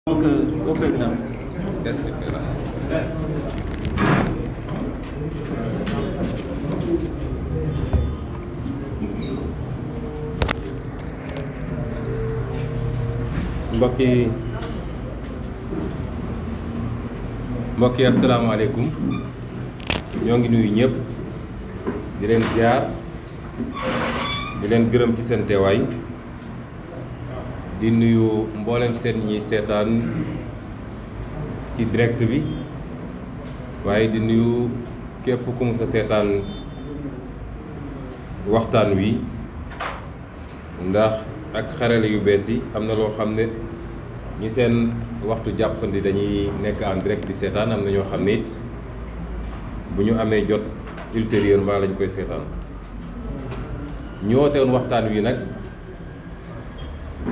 Donc, au président. Qu'est-ce que tu fais là? mbokk yi asalaamaaleykum ñoo ngi nuyu ñëpp di leen ziar di leen gërëm ci seen teewaay di nuyu mboolem seen ñi seetaan ci direct bi waaye di nuyu képp ku mu sa seetaan waxtaan wi ndax ak xarale yu bees yi am na loo xam ne ñi seen waxtu jàppandi dañuy nekk en direct di seetaan am na ñoo xam ne it bu ñu amee jot ultérieurement lañ koy seetaan ñu woote woon waxtaan wi nag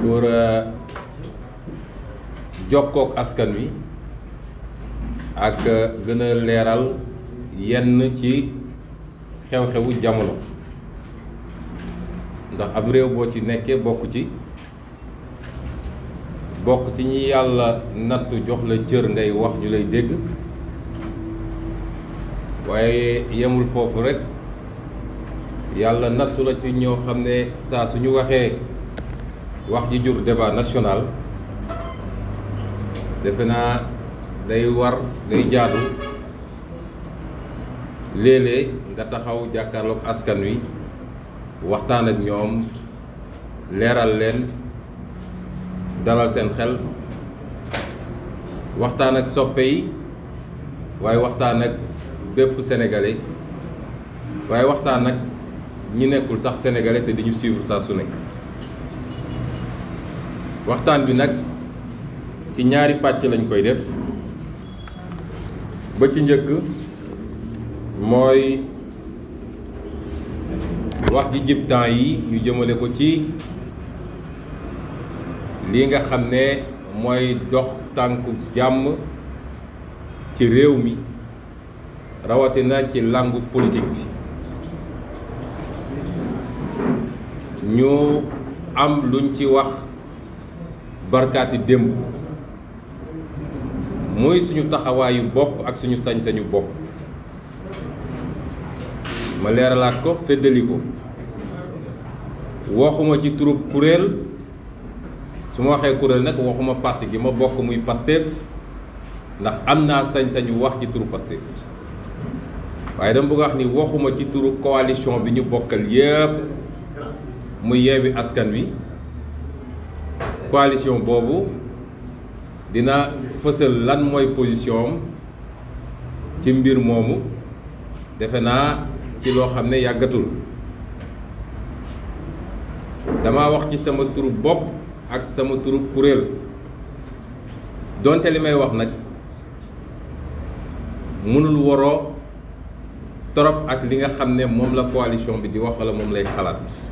pour jokkook askan wi ak gën a leeral yenn ci xew-xewu jamono ndax ab réew boo ci nekkee bokk ci ñi yàlla nattu jox la cër ngay wax ñu lay dégg waaye yemul foofu rekk yàlla nattu la ci ñoo xam ne saa suñu waxee wax ji jur débat national defe naa day jaadu léeg-léeg nga taxaw jàkkaarloog askan wi waxtaan ak ñoom leeral leen dalal seen xel waxtaan ak soppe yi waaye waxtaan ak bépp sénégalais waaye waxtaan ak ñi nekkul sax sénégalais te di ñu suivre saa su nekk waxtaan bi nag ci ñaari pàcc lañ koy def ba ci njëkk mooy wax ji jib temps yi ñu jëmale ko ci lii nga xam ne mooy dox tànku jàmm ci réew mi rawatina ci langue politique bi ñu am luñ ci wax barkaati démb muy suñu taxawaayu bopp ak suñu sañ-sañu bopp ma leeralaat ko feddali ko waxuma ci turub kuréel su ma waxee kuréel nag waxuma parti gi ma bokk muy Pastef ndax am naa sañ-sañu wax ci turu Pastef waaye dama bëgg wax ni waxuma ci turu coalition bi ñu bokkal yépp muy Yewwi Askan Wi coalition boobu dina fësal lan mooy position am ci mbir moomu defe naa ci loo xam ne yàggatul dama wax ci sama turu bopp ak sama turu kuréel donte li may wax nag mënul waroo torop ak li nga xam ne moom la coalition bi di wax walla moom lay xalaat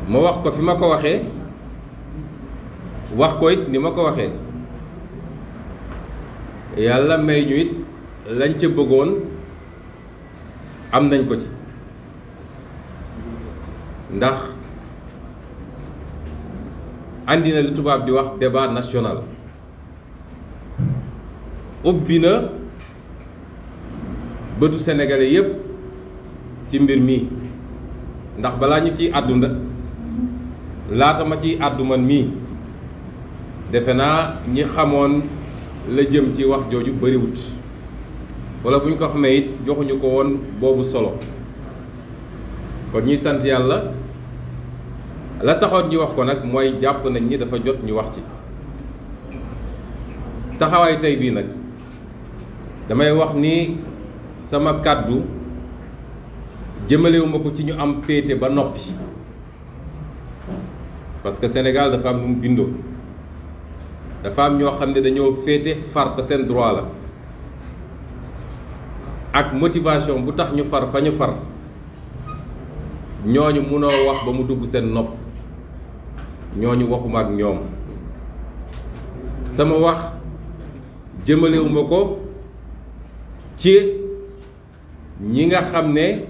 ma wax ko fi ma ko waxee wax ko it ni ma ko waxee yàlla may ñu it lañ ca bëggoon am nañ ko ci ndax andi na li tubaab di wax débat national ubbi na bëtu sénégalais yépp ci mbir mi ndax balaa ñu ciy àddu laata ma ciy àddu man mii defe naa ñi xamoon la jëm ci wax jooju bariwut walla bu ñu ko xamee it joxuñu ko woon boobu solo kon ñuy sant yàlla la taxoon ñu wax ko nag mooy jàpp nañ ni dafa jot ñu wax ci taxawaay tey bii nag damay wax ni sama kàddu jëmalewuma ko ci ñu am péete ba noppi parce que Sénégal dafa am nu mu bindoo dafa am ñoo xam ne dañoo féete far te seen droit la ak motivation bu tax ñu far fa ñu far ñooñu mënoo wax ba mu dugg seen nopp ñooñu waxuma ak ñoom sama wax jëmalewuma ko ci ñi nga xam ne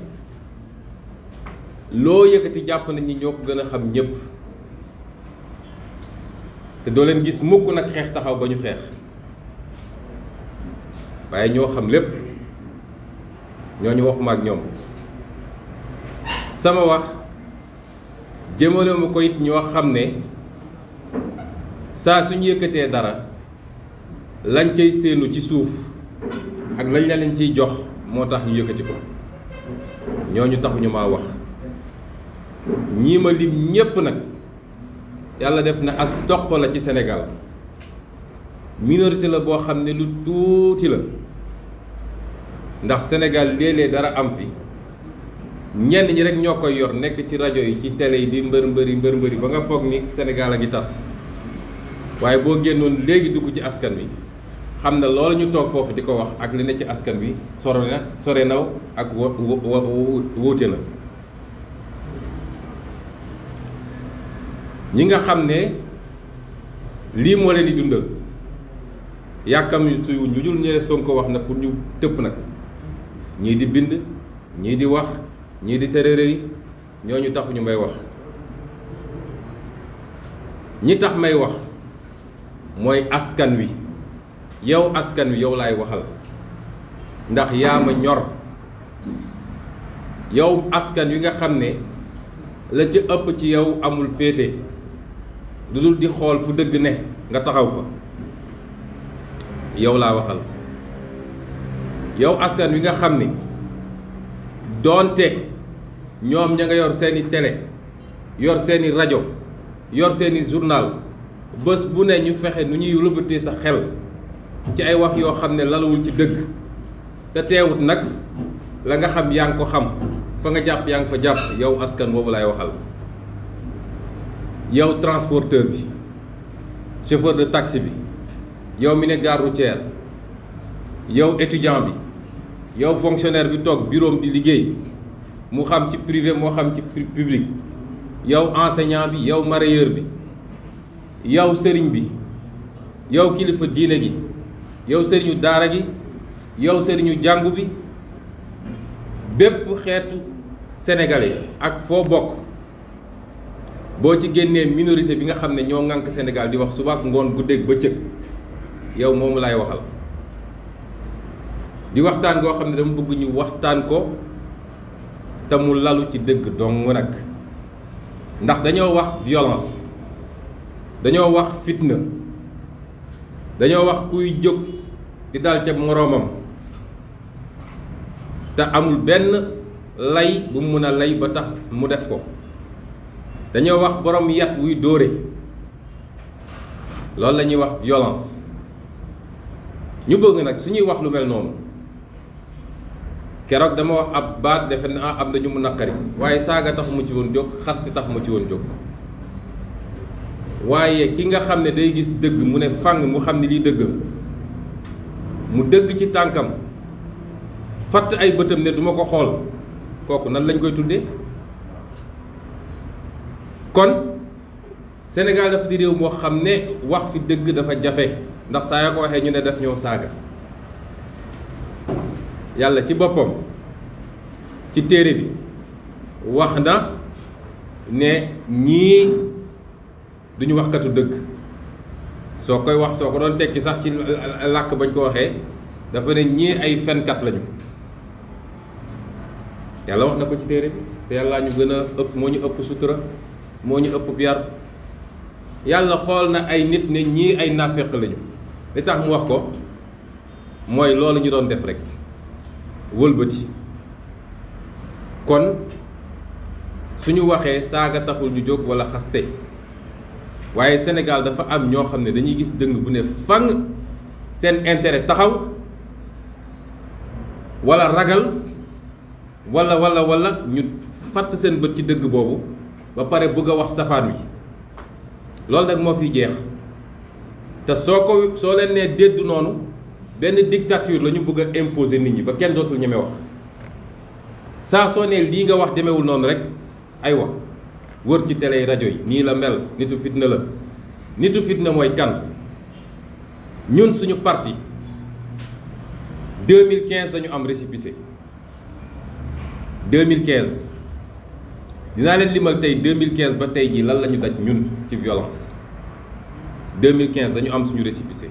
loo yëkkati jàpp nañ ñi ñoo ko gën a xam ñépp te doo leen gis mukk nag xeex taxaw ba ñu xeex waaye ñoo xam lépp ñooñu waxuma ak ñoom. sama wax jëmale ma ko it ñoo xam ne saa suñu yëkkatee dara lañ cay séenu ci suuf ak lañ la leen ciy jox moo tax ñu yëkkati ko ñooñu taxuñu maa wax. ñii ma lim ñépp nag yàlla def na as toq la ci Sénégal minorité la boo xam ne lu tuuti la ndax Sénégal léeg-léeg dara am fi ñenn ñi rek ñoo koy yor nekk ci rajo yi ci télé yi di mbër mbëri ba nga foog ni Sénégal a ngi tas waaye boo génnoon léegi dugg ci askan wi xam na loolu ñu toog foofu di ko wax ak li ne ci askan wi sore naw ak wuute na. ñi nga xam ne lii moo leen di dundal yàkkam suyuñ lu dul ñëwee Sonko wax na pour ñu tëpp nag ñii di bind ñii di wax ñii di tërërëri ñooñu tax ñu may wax. ñi tax may wax mooy askan wi yow askan wi yow laay waxal ndax yaa ma ñor yow askan wi nga xam ne la ca ëpp ci yow amul féete lu dul di xool fu dëgg ne nga taxaw fa yow laa waxal. yow askan wi nga xam ni doonte ñoom ña nga yor seeni télé yor seeni rajo yor seeni journal bés bu ne ñu fexe nu ñuy rëbëtee sa xel ci ay wax yoo xam ne lalawul ci dëgg te teewut nag la nga xam yaa ngi ko xam fa nga jàpp yaa ngi fa jàpp yow askan boobu laay waxal. yow transporteur bi chauffeur de taxi bi yow mi ne gare routière yow étudiant bi yow fonctionnaire bi toog bureau di liggéey mu xam ci privé moo xam ci public yow enseignant bi yow mareyeur bi yow sëriñ bi yow kilifa diine gi yow sëriñu daara gi yow sëriñu jàngu bi bépp xeetu sénégalais ak foo bokk boo ci génnee minorité bi nga xam ne ñoo ŋànk Sénégal di wax suba ak ngoon guddeeg bëccëg yow moomu laay waxal. di waxtaan goo xam ne dama bëgg ñu waxtaan ko te mu lalu ci dëgg dong nag ndax dañoo wax violence dañoo wax fitna dañoo wax kuy jóg di dal ca moroomam te amul benn lay bu mu mën a lay ba tax mu def ko dañoo wax borom yat wuy dóore loolu la ñuy wax violence. ñu bëgg nag su ñuy wax lu mel noonu keroog dama wax ab baat defe na am na ñu mu naqari waaye saaga tax mu ci woon jóg xasti tax mu ci woon jóg waaye ki nga xam ne day gis dëgg mu ne fàng mu xam ne lii dëgg la mu dëgg ci tànkam fatt ay bëtam ne duma ko xool kooku nan lañ koy tuddee. kon Sénégal dafa di réew moo xam ne wax fi dëgg dafa jafe ndax saa yoo ko waxee ñu ne def ñoo saaga. yàlla ci boppam ci téere bi wax na ne ñii duñu waxkatu dëgg soo koy wax soo ko doon tekki sax ci làkk bañ ko waxee dafa ne ñii ay fenkat lañu yàlla wax na ko ci téere bi te yàlla ñu gën a ëpp moo ñu ëpp sutura moo ñu ëpp yar yàlla xool na ay nit ne ñii ay naafeq lañu li tax mu wax ko mooy loolu ñu doon def rek wëlbati. kon suñu waxee saaga taxul ñu jóg walla xaste waaye Sénégal dafa am ñoo xam ne dañuy gis dëng bu ne fang seen intérêt taxaw walla ragal walla ñu fatt seen bët ci dëgg boobu ba pare bëgg a wax safaan wi loolu nag moo fi jeex te soo leen nee déddu noonu benn dictature la ñu bëgg a imposer nit ñi ba kenn dootul ñeme wax saa soo nee lii nga wax demewul noonu rek aywa wër ci télé rajo yi nii la mel nitu fitna la. nitu fitna mooy kan ñun suñu parti 2015 dañu am récépissé 2015 dinaa leen limal tey 2015 ba tey jii lan la ñu daj ñun ci violence 2015 dañu am suñu récépissé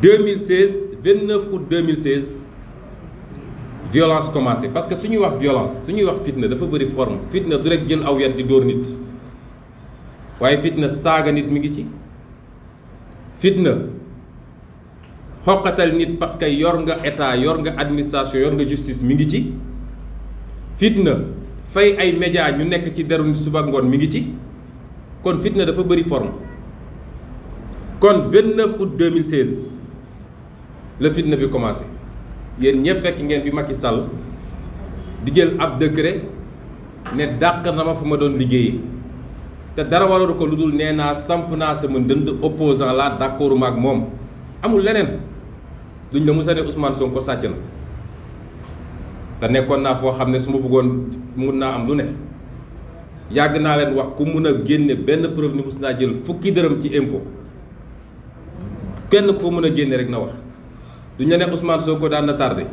2016 29 août 2016 violence commencé parce que suñuy wax violence suñuy wax fitna dafa bëri forme fitna du rek jël aw yat di dóor nit waaye fitna saaga nit mi ngi ci fitna xoqatal nit parce que yor nga état yor nga administration yor nga justice mi ngi ci fitna fay ay média ñu nekk ci deru nit suba ngoon mi ngi ci kon fitna dafa bëri forme kon 29 août 2016 la fitna bi commencé yéen ñëpp fekk ngeen bi Macky Sall di jël ab décret ne dàq na ma fa ma doon liggéeyee te dara waralu ko lu dul nee naa samp naa sama ndënd opposant la d'accord ma ak moom amul leneen duñ la musa ne Ousmane Sonko sàcc na te nekkoon naa foo xam ne su ma bëggoon mun naa am lu ne yàgg naa leen wax ku mun a génne benn preuve ni mus naa jël fukki dërëm ci impôt kenn ko mën a génne rek na wax duñ la ne Ousmane Sonko daan na tardé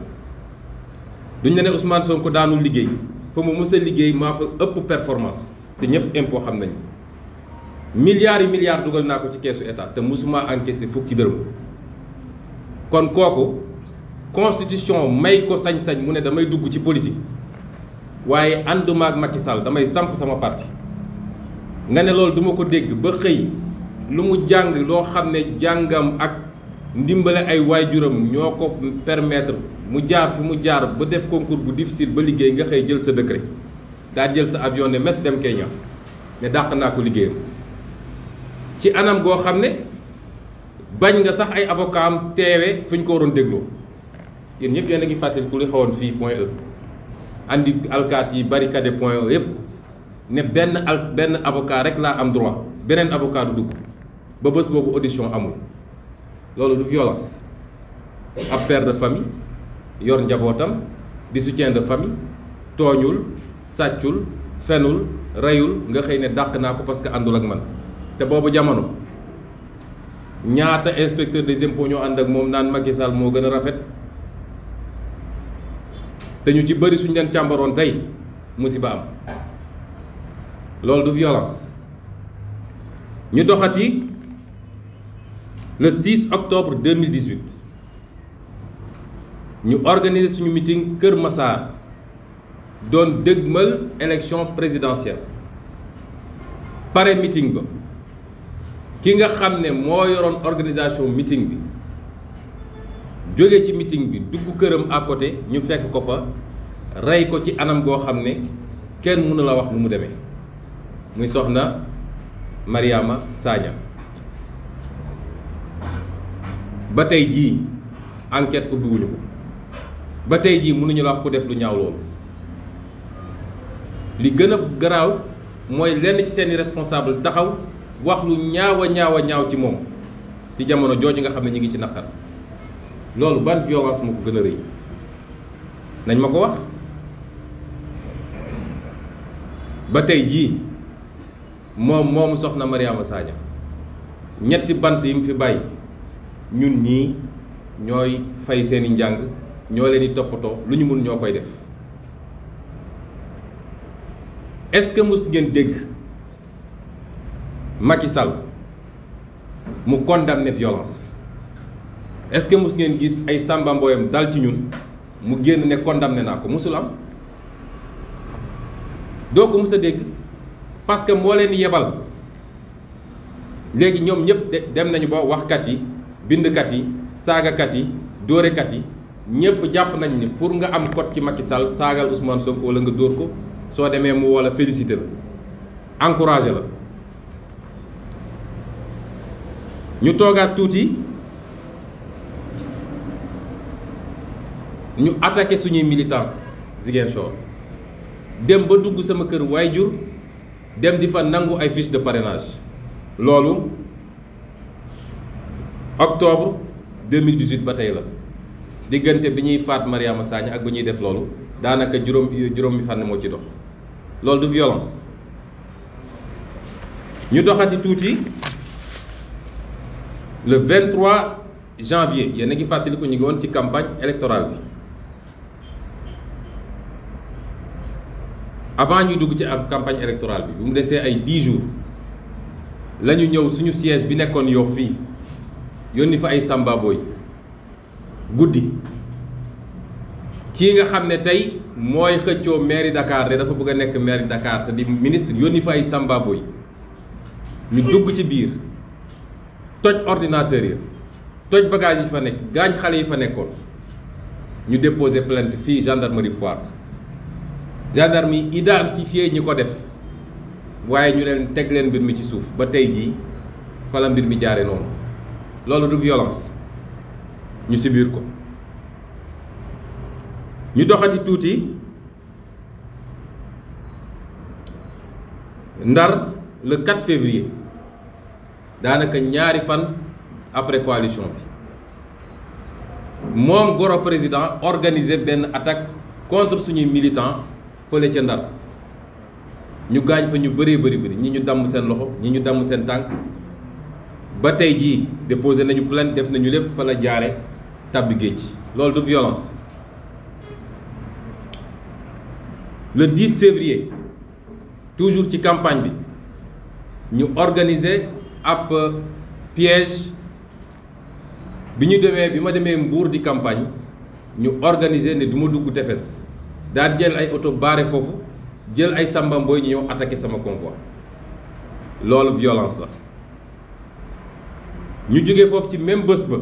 duñ la ne Ousmane Sonko daanul liggéey fa mu mus a liggéey maa fa ëpp performance te ñëpp impôt xam nañ milliards yi milliards dugal naa ko ci keesu état te musuma encaissé fukki dërëm kon kooku constitution may ko sañ-sañ mu ne damay dugg ci politique waaye ànduma ak Macky Sall damay samp sama parti nga ne loolu duma ko dégg ba xëy lu mu jàng loo xam ne jàngam ak ndimbale ay waajuram ñoo ko permettre mu jaar fi mu jaar ba def concours bu difficile ba liggéey nga xëy jël sa décret daa jël sa avion ne mes dem Kenya ne dàq naa ko liggéeyam ci anam goo xam ne bañ nga sax ay avocat am teewe fu ñu ko waroon dégloo yéen ñëpp yéen a ngi fàttaliku li xawoon fii Point E andi alkaat yi barricade Point E yëpp ne benn avocat rek laa am droit beneen avocat du dugg ba bés boobu audition amul loolu du violence ab père de famille yor njabootam di soutien de famille tooñul sàccul fenul reyul nga xëy ne dàq naa ko parce que àndul ak man te boobu jamono ñaata inspecteur des impôts ñoo ànd ak moom naan Macky Sall moo gën a rafet te ñu ci bëri suñ leen càmbaroon tey musiba am loolu du violence ñu doxati le 6 octobre 2018 ñu organiser suñu meeting Kër Massar doon dëgmal élection présidentielle pare meeting ba ki nga xam ne moo yoroon organisation meeting bi jóge ci meeting bi dugg këram à côté ñu fekk ko fa rey ko ci anam goo xam ne kenn mënu la wax nu mu demee muy soxna Mariama Sagna ba tey jii enquête ubbiwuñu ko ba tey jii mënuñu la wax ku def lu ñaaw loolu li gën a garaaw mooy lenn ci seeni responsable taxaw wax lu ñaaw a ñaaw ci moom ci jamono jooju nga xam ne ñi ngi ci naqar loolu ban violence moo ko gën a rëy nañ ma ko wax ba tey jii moomu soxna Mariama Sagna ñetti bant yi mu fi bàyyi ñun ñii ñooy fay seeni njàng ñoo leen di toppatoo lu ñu mun ñoo koy def est-ce que mus ngeen dégg Macky Sall mu condamné violence est-ce que mus ngeen gis ay samba mboyam dal ci ñun mu génn ne condamné naa ko musul am doo ko mus a dégg parce que moo leen yebal léegi ñoom ñëpp dem nañu ba waxkat yi bindkat yi saagakat yi dóorekat yi ñëpp jàpp nañ ni pour nga am code ci Macky Sall saagal Ousmane Sonko wala nga dóor ko soo demee mu wala félicité la encouragé la ñu toogaat tuuti ñu attaqué suñuy militant Ziguinchor dem ba dugg sama kër waayjur dem di fa nangu ay fiche de parrainage loolu octobre 2018 ba tey la diggante bi ñuy faat Mariama Sagna ak bu ñuy def loolu daanaka juróomi fan moo ci dox loolu du violence ñu doxati tuuti le 23 janvier yéen a ngi fàttaliku ñu ngi woon ci campagne électorale bi avant ñuy dugg ci ab campagne électorale bi bu mu desee ay 10 jours la ñu ñëw suñu siège bi nekkoon Yoff fii yónni fa ay Samba Boy guddi kii nga xam ne tey mooy xëccoo mairie Dakar de dafa bëgg a nekk mairie Dakar te di ministre yónni fa ay Samba Boy ñu dugg ci biir toj ordinateur ya toj bagage yi fa nekk gaañ xale yi fa nekkoon ñu déposé plainte fii gendarmerie Foire gendarmerie identifié ñi ko def waaye ñu leen teg leen mbir mi ci suuf ba tey jii fa la mbir mi jaare noonu loolu du violence ñu subir ko. ñu doxati tuuti Ndar le 4 février daanaka ñaari fan après coalition bi moom Goro président organisé benn attaque contre suñuy militants fële ca Ndar ñu gaañ fa ñu bëree bëri ñi ñu damm seen loxo ñi ñu damm seen tànk ba tey jii déposé nañu plainte def nañu lépp fa la jaare tàbbi géej loolu du violence. Le 10 février toujours ci campagne bi ñu organiser ab piège bi ñu demee bi ma demee Mbour di campagne ñu organiser ne du ma dugg tefes daal jël ay oto baare foofu jël ay Samba Boy ñu ñëw attaqué sama convoi loolu violence la. ñu jógee foofu ci même bés ba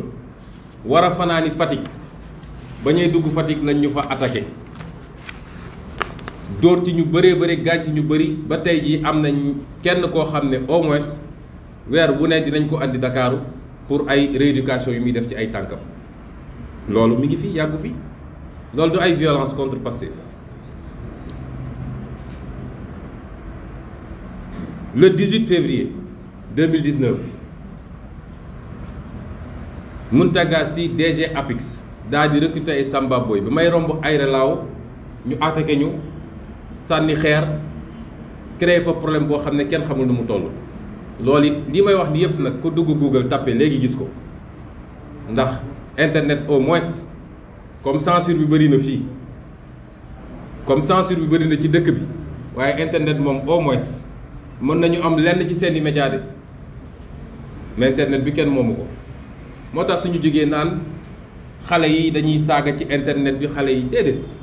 war a fanaani Fatick ba ñuy dugg Fatick lañ ñu fa attaqué. dóor ci ñu bëree bëri gaañ ci ñu bëri ba tey jii am nañ kenn koo xam ne au moins weer wu ne dinañ ko andi Dakaaru pour ay rééducation yu muy def ci ay tànkam loolu mi ngi fi yàggu fi loolu du ay violence contre Pastef. Le 18 février 2019 Mountaga Sy DG APIX daal di recruter ay Samba Boy ba may romb Aéré Lao ñu attaqué ñu sànni xeer créé fa problème boo xam ne kenn xamul nu mu toll. loolu it li may wax ni yëpp nag ku dugg Google tapé léegi gis ko ndax internet au moins comme censure bi bëri na fii comme censure bi bëri na ci dëkk bi waaye internet moom au moins mën nañu am lenn ci seeni média de mais internet bi kenn moomu ko moo tax suñu jógee naan xale yi dañuy saaga ci internet bi xale yi déedéet.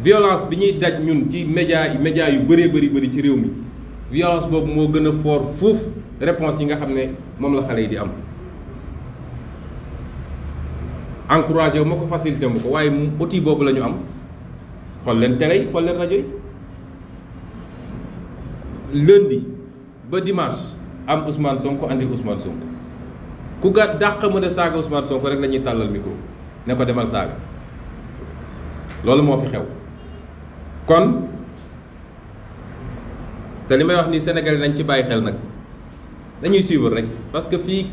violence bi ñuy daj ñun ci média yu bëree bëri ci réew mi violence boobu moo gën a fort fuuf réponse yi nga xam ne moom la xale yi di am encouragé wu ma ko facilité ma ko waaye outil boobu la ñu am xool leen télé yi xool leen rajo yi lundi ba dimanche am Ousmane Sonko andil Ousmane Sonko ku ga dàq mën a saaga Ousmane Sonko rek la ñuy tàllal micro ne ko demal saaga loolu moo fi xew. kon te li may wax ni Sénégalais nañ ci bàyyi xel nag dañuy suivre rek parce que fii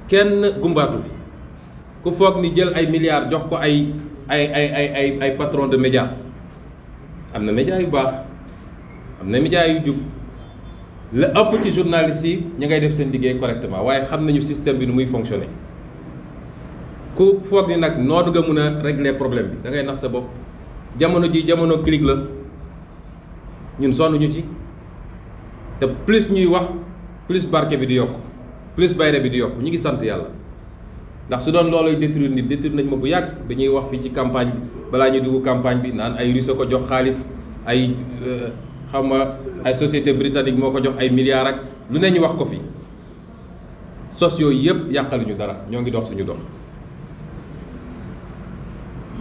kenn gumbaatu fi ku foog ni jël ay milliards jox ko ay patron de média am na média yu baax am na média yu jub la ëpp ci journalistes yi ñu ngay def seen liggéey correctement waaye xam nañu système bi nu muy fonctionner ku foog ni nag noonu nga mën a régler problème bi da ngay nax sa bopp. jamono ji jamono clic la ñun sonn ñu ci te plus ñuy wax plus barke bi di yokk plus bayre bi di yokk ñu ngi sant yàlla ndax su doon looloy détruire nit détruire nañ ma bu yàgg dañuy wax fii ci campagne bi balaa ñuy dugg campagne bi naan ay russe ko jox xaalis ay xam nga ay société britannique moo ko jox ay milliards ak lu ne ñu wax ko fi sos yooyu yëpp yàqaluñu dara ñoo ngi dox suñu dox.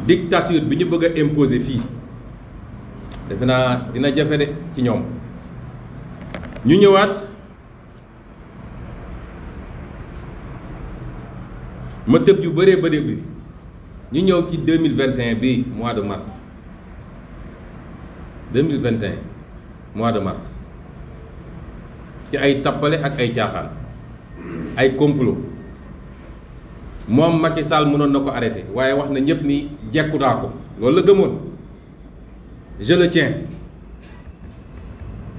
dictature bi ñu bëgg a imposer fii defe naa dina jafe de ci ñoom ñu ñëwaat ma tëb yu bëree bi ñu ñëw ci 2021 bi mois de mars 2021 mois de mars ci ay tappale ak ay caaxaan ay complot moom Macky Sall mënoon na ko arrêté waaye wax na ñëpp ni jekku naa ko loolu la gëmoon je le tiens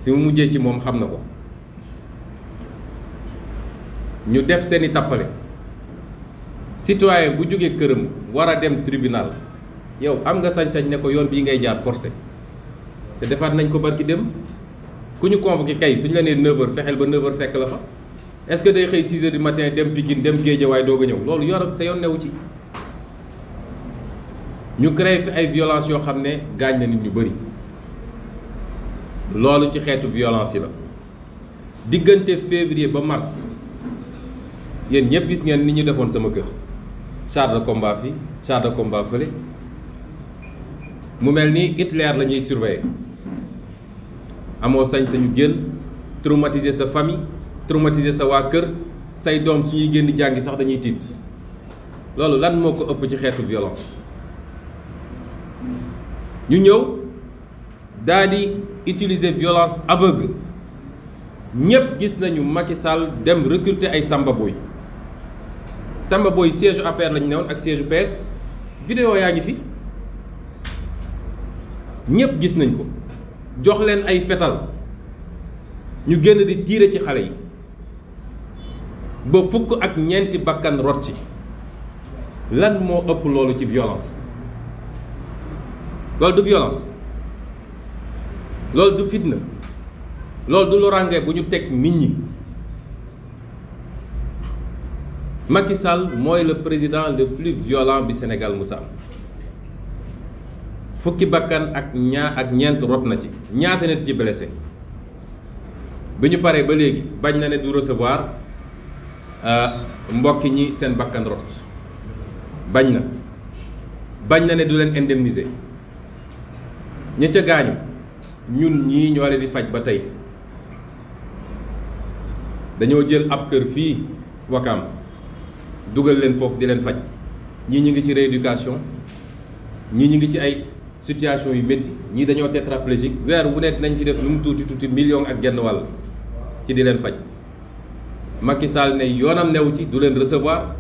fi mu mujjee ci moom xam na ko ñu def seeni tappale citoyen bu jógee këram war a dem tribunal yow am nga sañ-sañ ne ko yoon bii ngay jaar forcé te defaat nañ ko barki dem ku ñu convoqué kay suñu la nee 9h fexeel ba 9h fekk la fa est-ce que day xëy 6h du matin dem Pikine dem Guédiawaye doog a ñëw loolu yoram sa yoon newu ci. ñu créé fi ay violence yoo xam ne gaañ na nit ñu bëri loolu ci xeetu violence yi la diggante février ba mars yéen ñëpp gis ngeen ni ñu defoon sama kër char de combat fii char de combat fële mu mel ni Hitler la ñuy surveiller amoo sañ-sañu génn traumatiser sa famille traumatiser sa waa kër say doom suñuy génn di jàngi sax dañuy tiit loolu lan moo ko ëpp ci xeetu violence ñu ñëw daal di utiliser violence aveugle ñëpp gis nañu Macky Sall dem recruter ay Samba Boy siège APR lañu newoon ak siège PS vidéo yaa ngi fi ñëpp gis nañ ko jox leen ay fetal ñu génn di tiire ci xale yi ba fukk ak ñeenti bakkan rot ci lan moo ëpp loolu ci violence loolu du violence loolu du fitna loolu du loraange bu ñu teg nit ñi Macky Sall mooy le président le plus violent bi Sénégal musa am fukki bakkan ak ñeent rot na ci ñaata nit ci blessé bi ñu paree ba léegi bañ na ne du recevoir mbokki ñi seen bakkan rot bañ na ne du leen indemniser ña ca gaañu ñun ñii ñoo leen di faj ba tey dañoo jël ab kër fii Wakaam dugal leen foofu di leen faj ñii ñu ngi ci rééducation ñii ñu ngi ci ay situation yu métti ñii dañoo tétraplégique weer wu nekk nañ ci def lu mu tuuti million ak genn wàll ci di leen faj Macky Sall ne yoonam new ci du leen recevoir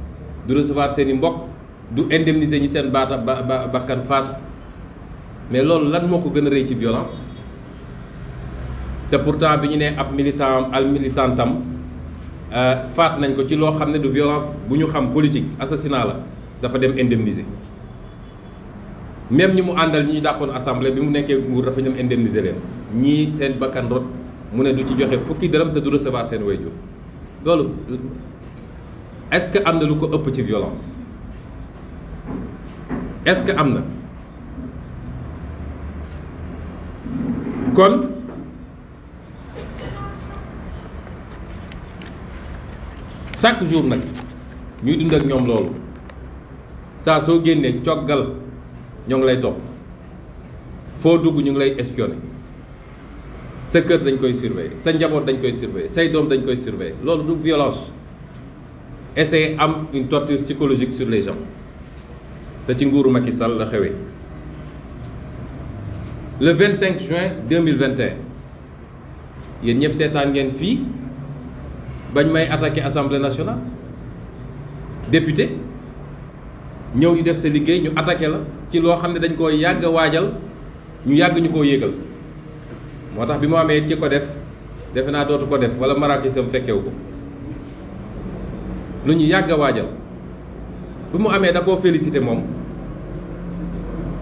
du recevoir seen i mbokk du indemniser ñi seen bakkan faatu mais loolu lan moo ko gën a rëy ci violence te pourtant bi ñu nee ab militantam faat nañ ko ci loo xam ne du violence bu ñu xam politique assassinat la dafa dem indemniser même ñi mu àndal ñi ñu dàqoon assemblée bi mu nekkee nguur dafa ñëm indemniser leen ñii seen bakkan rot mu ne du ci joxe fukki dërëm te du recevoir seen waajur loolu est-ce que am na lu ko ëpp ci violence est-ce que am na kon chaque jour nag ñuy dund ak ñoom loolu saa soo génnee coggal ñoo ngi lay topp foo dugg ñu ngi lay espionner sa kër dañ koy surveiller sa njaboot dañ koy surveiller say doom dañ koy surveiller loolu du violence essayer am une torture psychologique sur les gens te ci nguuru Macky Sall la xewee le 25 juin 2021 yéen ñëpp seetaan ngeen fii bañ may attaqué assemblée nationale député ñëw di def sa liggéey ñu attaqué la ci loo xam ne dañ koo yàgg a waajal ñu yàgg ñu koo yéegal moo tax bi mu amee ki ko def defe naa dootu ko def wala marakisam fekkewu ko lu ñu yàgg a waajal bi mu amee da koo félicité moom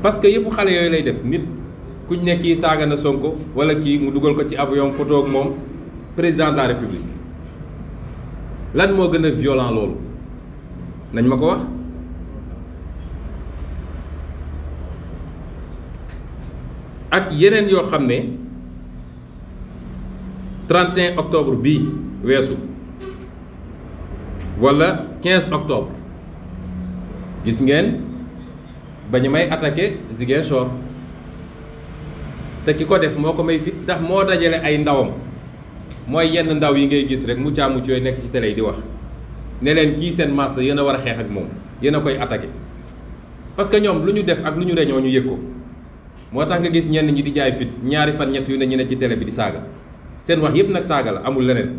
parce que yëfu xale yooyu lay def nit kuñ ne kii saaga na Sonko wala kii mu dugal ko ci avion photo ak moom président de la république lan moo gën a violent loolu nañ ma ko wax ak yeneen yoo xam ne 31 octobre bii weesu wala 15 octobre gis ngeen ba ñu may attaqué Ziguinchor te ki ko def moo ko may fit ndax moo dajale ay ndawam mooy yenn ndaw yi ngay gis rek mu caamu yooyu nekk ci télé yi di wax ne leen kii seen masse yéen a war a xeex ak moom yéen a koy attaqué parce que ñoom lu ñu def ak lu ñu reñoo ñu yëg ko moo tax nga gis ñenn ñi di jaay fit ñaari fan ñett yu ne ñu ne ci télé bi di saaga seen wax yëpp nag saaga la amul leneen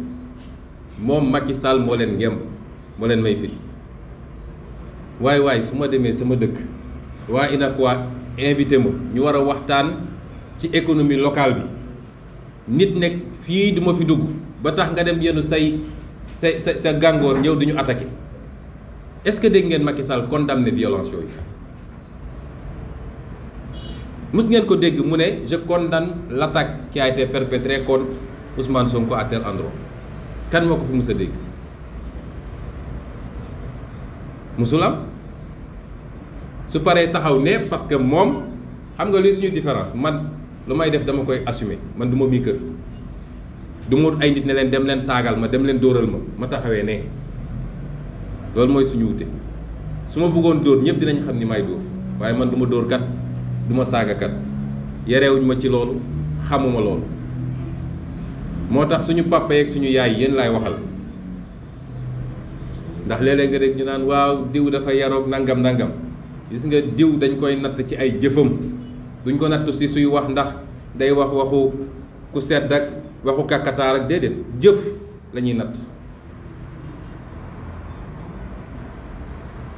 moom Macky Sall moo leen ngemb moo leen may fit waay su ma demee sama dëkk waa UNACOIS invité ma ñu war a waxtaan ci économie locale bi nit nekk fii du ma fi dugg ba tax nga dem yenn sa gàngoor ñëw di ñu attaqué est-ce que dégg ngeen Macky Sall condamné violence yooyu mus ngeen ko dégg mu ne je condamne l'attaque qui a été perpétrée contre Ousmane Sonko à tel endroit kan moo ko fi mus a dégg musul am su paree taxaw ne parce que moom xam nga li suñu différence man lu may def dama koy assumer man du ma mii kër du ma ay nit ne leen dem leen saagal ma dem leen dóoral ma taxawee ne loolu mooy suñu wute su ma bëggoon dóor ñëpp dinañ xam ni may dóor waaye man du ma dóor kat du ma saaga kat yarewuñ ma ci loolu xamuma loolu moo tax suñu papa yeeg suñu yaay yéen laay waxal ndax léeg-léeg nga dégg ñu naan waaw diw dafa yaroog nangam nangam gis nga diw dañ koy natt ci ay jëfam duñ ko natt si suy wax ndax day wax waxu ku sedd ak waxu kàkkataar ak déedéet jëf la ñuy natt.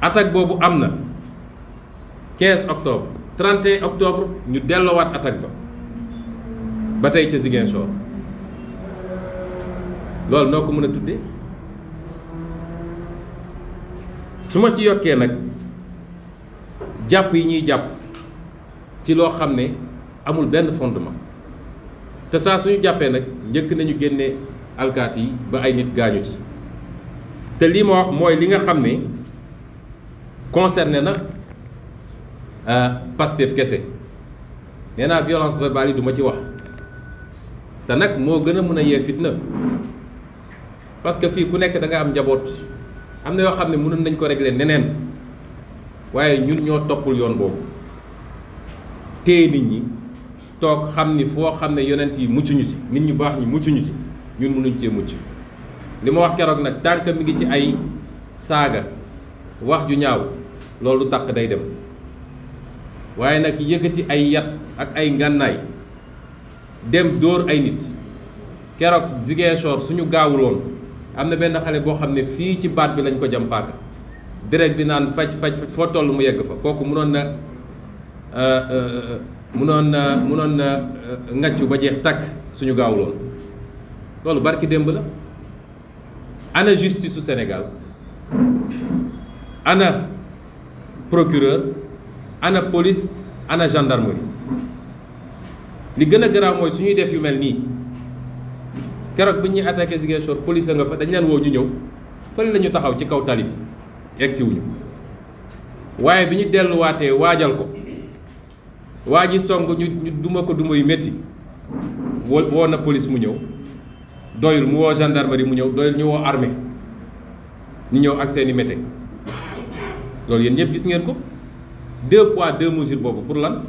attaque boobu am na 15 octobre 31 octobre ñu delloowaat attaque ba tey ca Ziguinchor loolu noo ko mën a tuddee su ma ci yokkee nag jàpp yi ñuy jàpp ci loo xam ne amul benn fondement te saa suñu jàppee nag njëkk nañu génne alkaati yi ba ay nit gaañu ci te lii ma wax mooy li nga xam ne concerné na Pastef kese nee naa violence verbale yi du ma ci wax te nag moo gën a mën a yee fitna parce que fii ku nekk da nga am njaboot am na yoo xam ne mënoon nañ ko régler neneen waaye ñun ñoo toppul yoon boobu téye nit ñi toog xam ni foo xam ne yonent yi mucc ñu ci nit ñu baax ñi mucc ñu ci ñun mënuñ cee mucc li ma wax keroog nag tànk mi ngi ci ay saaga wax ju ñaaw loolu tàq day dem waaye nag yëkkati ay yat ak ay ngànnaay dem dóor ay nit keroog Ziguinchor suñu gaawuloon am na benn xale boo xam ne fii ci baat bi lañ ko jam paaka deret bi naan faj foo toll mu yegg fa kooku mënoon na ngaccu ba jeex takk suñu gaawuloon loolu barki démb la ana justice su Sénégal ana procureur ana police ana gendarmerie li gën a garaaw mooy suñuy def yu mel nii keroog bi ñuy attaqué Ziguinchor police nga fa dañ leen woo ñu ñëw fële la ñu taxaw ci kaw tali bi egsi wuñu waaye bi ñu delluwaatee waajal ko waa ji song ñu duma ko duma yu métti woo na police mu ñëw doyul mu woo gendarmerie mu ñëw doyul ñu woo armée ñu ñëw ak seeni mété loolu yéen ñëpp gis ngeen ko 2 poids 2 mesures boobu pour lan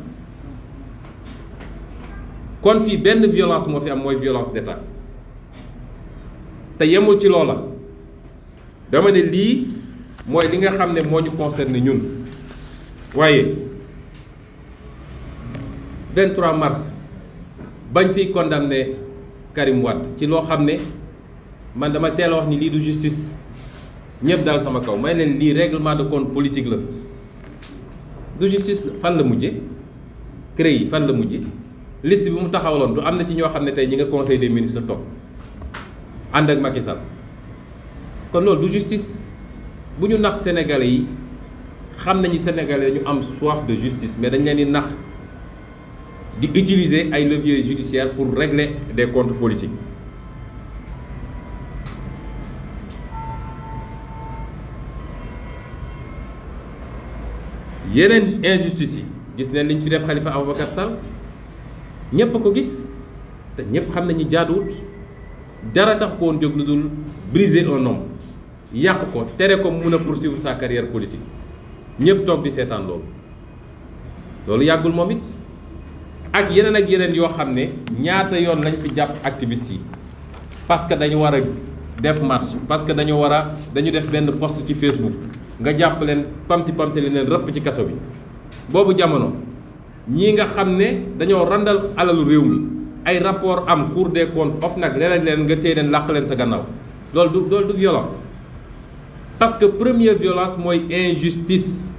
kon fii benn violence moo fi am mooy violence d'État te yemul ci loola dama ne lii mooy li nga xam ne moo ñu concerné ñun waaye 23 mars bañ fiy condamné Karim Wade ci loo xam ne man dama teel a wax ni lii du justice ñëpp daal sama kaw may leen lii règlement de compte politique la du justice fan la mujje CREI yi fan la mujje liste bi mu taxawaloon du am na ci ñoo xam ne tey ñi nga conseil des ministres toog ànd ak Macky Sall kon loolu du justice bu ñu nax sénégalais yi xam nañu sénégalais ñu am soif de justice mais dañ leen di nax di utiliser ay leviers judiciaires pour régler des comptes politiques yeneen injustice yi gis neen li ñu fi def Khalifa Ababacar Sall ñépp a ko gis te ñépp xam nañu jaaduwut dara tax ko woon jóg lu dul briser un homme yàq ko tere ko mun a poursuivre sa carrière politique ñépp toog di seetaan loolu yàggul moom it ak yeneen yoo xam ne ñaata yoon lañ fi jàpp activistes yi parce que dañu war a def marche parce que dañu def benn post ci Facebook nga jàpp leen pamti leen rëpp ci kaso bi boobu jamono ñii nga xam ne dañoo randal alalu réew mi ay rapport am Cour des comptes OFNAC leen nga téye leen làq leen sa gannaaw loolu du violence parce que première violence mooy injustice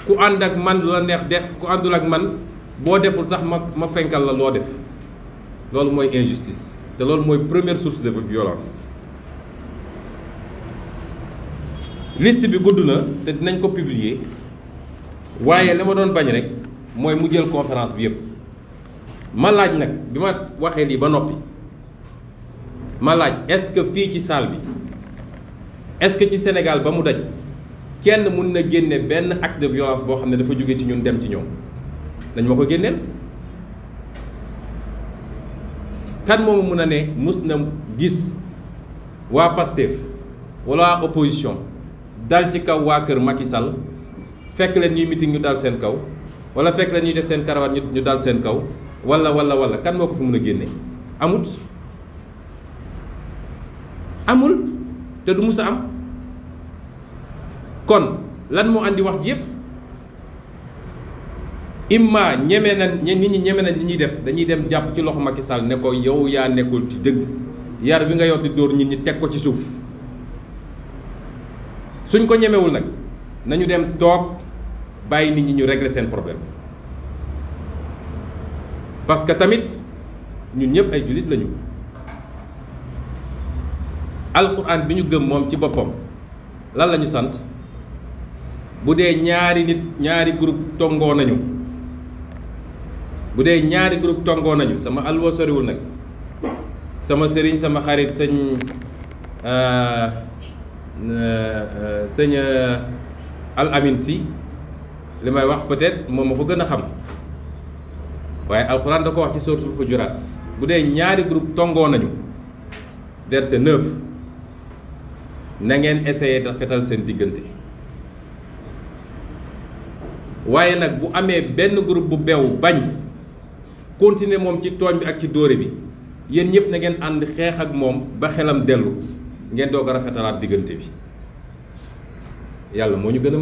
ku ànd ak man lu la neex def ku àndul ak man boo deful sax ma fenkal la loo def loolu mooy injustice te loolu mooy première source de violence liste bi gudd na te dinañ ko publier waaye li ma doon bañ rek mooy mu jël conférence bi yëpp. ma laaj nag bi ma waxee lii ba noppi ma laaj est-ce que fii ci salle bi est-ce que ci Sénégal ba mu daj kenn mun na génne benn acte de violence boo xam ne dafa jóge ci ñun dem ci ñoom dañ ma ko génneel. kan moomu mun a ne mus na gis waa Pastef wala waa opposition dal ci kaw waa kër Macky Sall fekk leen ñuy meeting ñu dal seen kaw wala fekk leen ñuy def seen caravane ñu dal seen kaw wala kan moo ko fi mun a génne amul te du mus a am. kon lan moo andi wax ji yëpp imma ñeme na nit ñi ñeme na li ñuy def dañuy dem jàpp ci loxo Macky Sall ne ko yow yaa nekkul ci dëgg yar bi nga yor di dóor nit ñi teg ko ci suuf suñ ko ñemewul nag nañu dem toog bàyyi nit ñi ñu régler seen problème parce que tamit ñun ñëpp ay jullit lañu. alquran bi ñu gëm moom ci boppam lan la ñu sant bu dee ñaari groupe tongoo nañu sama alwa soriwul nag sama sëriñ sama xarit sëñ Al Amin si li may wax peut-être moom ma ko gën a xam waaye alquran da ko wax ci sourate Hujurat bu dee ñaari groupe tongoo nañu verset 9 na ngeen essayer rafetal seen diggante waaye nag bu amee benn groupe bu beew bañ continuer moom ci tooñ bi ak ci dóore bi yéen ñëpp na ngeen ànd xeex ak moom ba xelam dellu ngeen doog a rafetalaat diggante bi yàlla moo ñu gën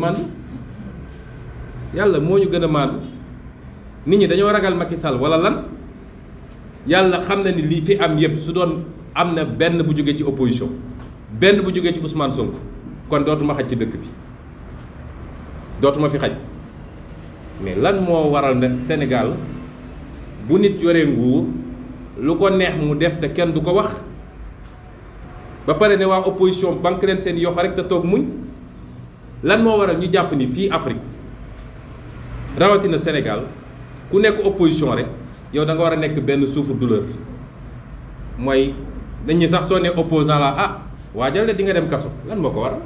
a màndu nit ñi dañoo ragal Macky Sall wala lan yàlla xam na ni lii fi am yëpp su doon am na benn bu jógee ci opposition benn bu jógee ci Ousmane Sonko kon dootuma xaj ci dëkk bi dootuma fi xaj mais lan moo waral ne Sénégal bu nit yoree nguur lu ko neex mu def te kenn du ko wax ba pare ne waa opposition banque leen seen yoxo rek te toog muñ lan moo waral ñu jàpp ni fii Afrique rawatina Sénégal ku nekk opposition rek yow da nga war a nekk benn souffre-douleur mooy dañuy sax soo ne opposant la waajal de di nga dem kaso lan moo ko waral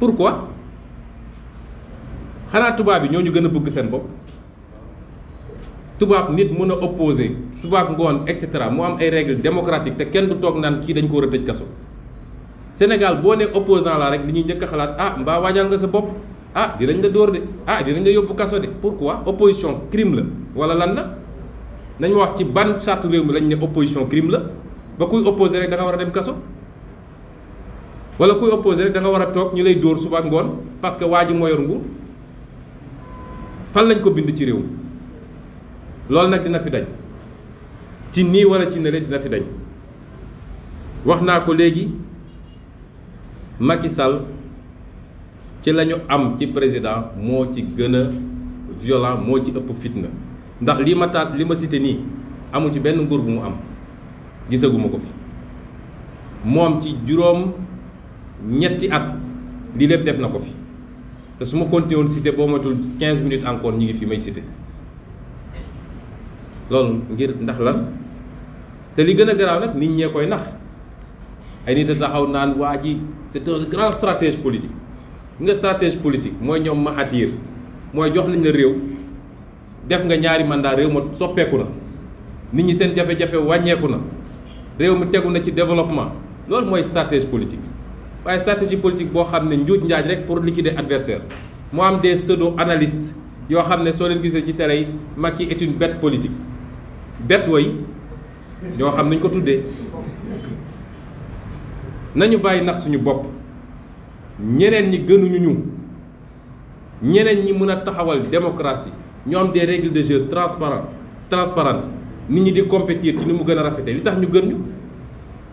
pourquoi xanaa tubaab yi ñoo ñu gën a bëgg seen bopp tubaab nit mën a opposé subaak ngoon et cetera mu am ay règles démocratiques te kenn du toog naan kii dañ ko war a tëj kaso Sénégal boo ne opposant la rek li ñuy njëkk a xalaat mbaa waajal nga sa bopp dinañ la dóor de dinañ la yóbbu kaso de pourquoi opposition crime la wala lan la nañ wax ci ban charte réew mi lañ ne opposition crime la ba kuy opposé rek da nga war a dem kaso wala kuy opposé rek da nga war a toog ñu lay dóor suba ak ngoon parce que waa ji moo yor nguur fan lañ ko bind ci réew mi loolu nag dina fi dañ ci nii wala ci nële dina fi dañ wax naa ko léegi Macky Sall ci la ñu am ci président moo ci gën a violent moo ci ëpp fitna ndax li ma cité nii amul ci benn nguur bu mu am gisaguma ko fi moom ci juróom ñetti at lii lépp def na ko fi te su ma continué woon cité boo matul 15 minutes encore ñi ngi fi may cité loolu ngir ndax lan te li gën a garaaw nag nit ñee koy nax ay nit a taxaw naan waa ji c'est un grand stratège politique nga stratège politique mooy ñoom Mahathir mooy jox nañ la réew def nga ñaari mandat réew ma soppeeku na nit ñi seen jafe-jafe wàññeeku na réew mi tegu na ci développement loolu mooy stratège politique waaye stratégie politique boo xam ne njuuj njaaj rek pour liquider adversaire moo am des pseudo analystes yoo xam ne soo leen gisee ci télé yi Macky est une bête politique bête woy ñoo xam nañ ko tuddee nañu bàyyi nax suñu bopp ñeneen ñi gënuñu ñu ñeneen ñi mën a taxawal démocratie ñu am des règles de jeu transparentes nit ñi di compétir ci ni mu gën a rafetee li tax ñu gën ñu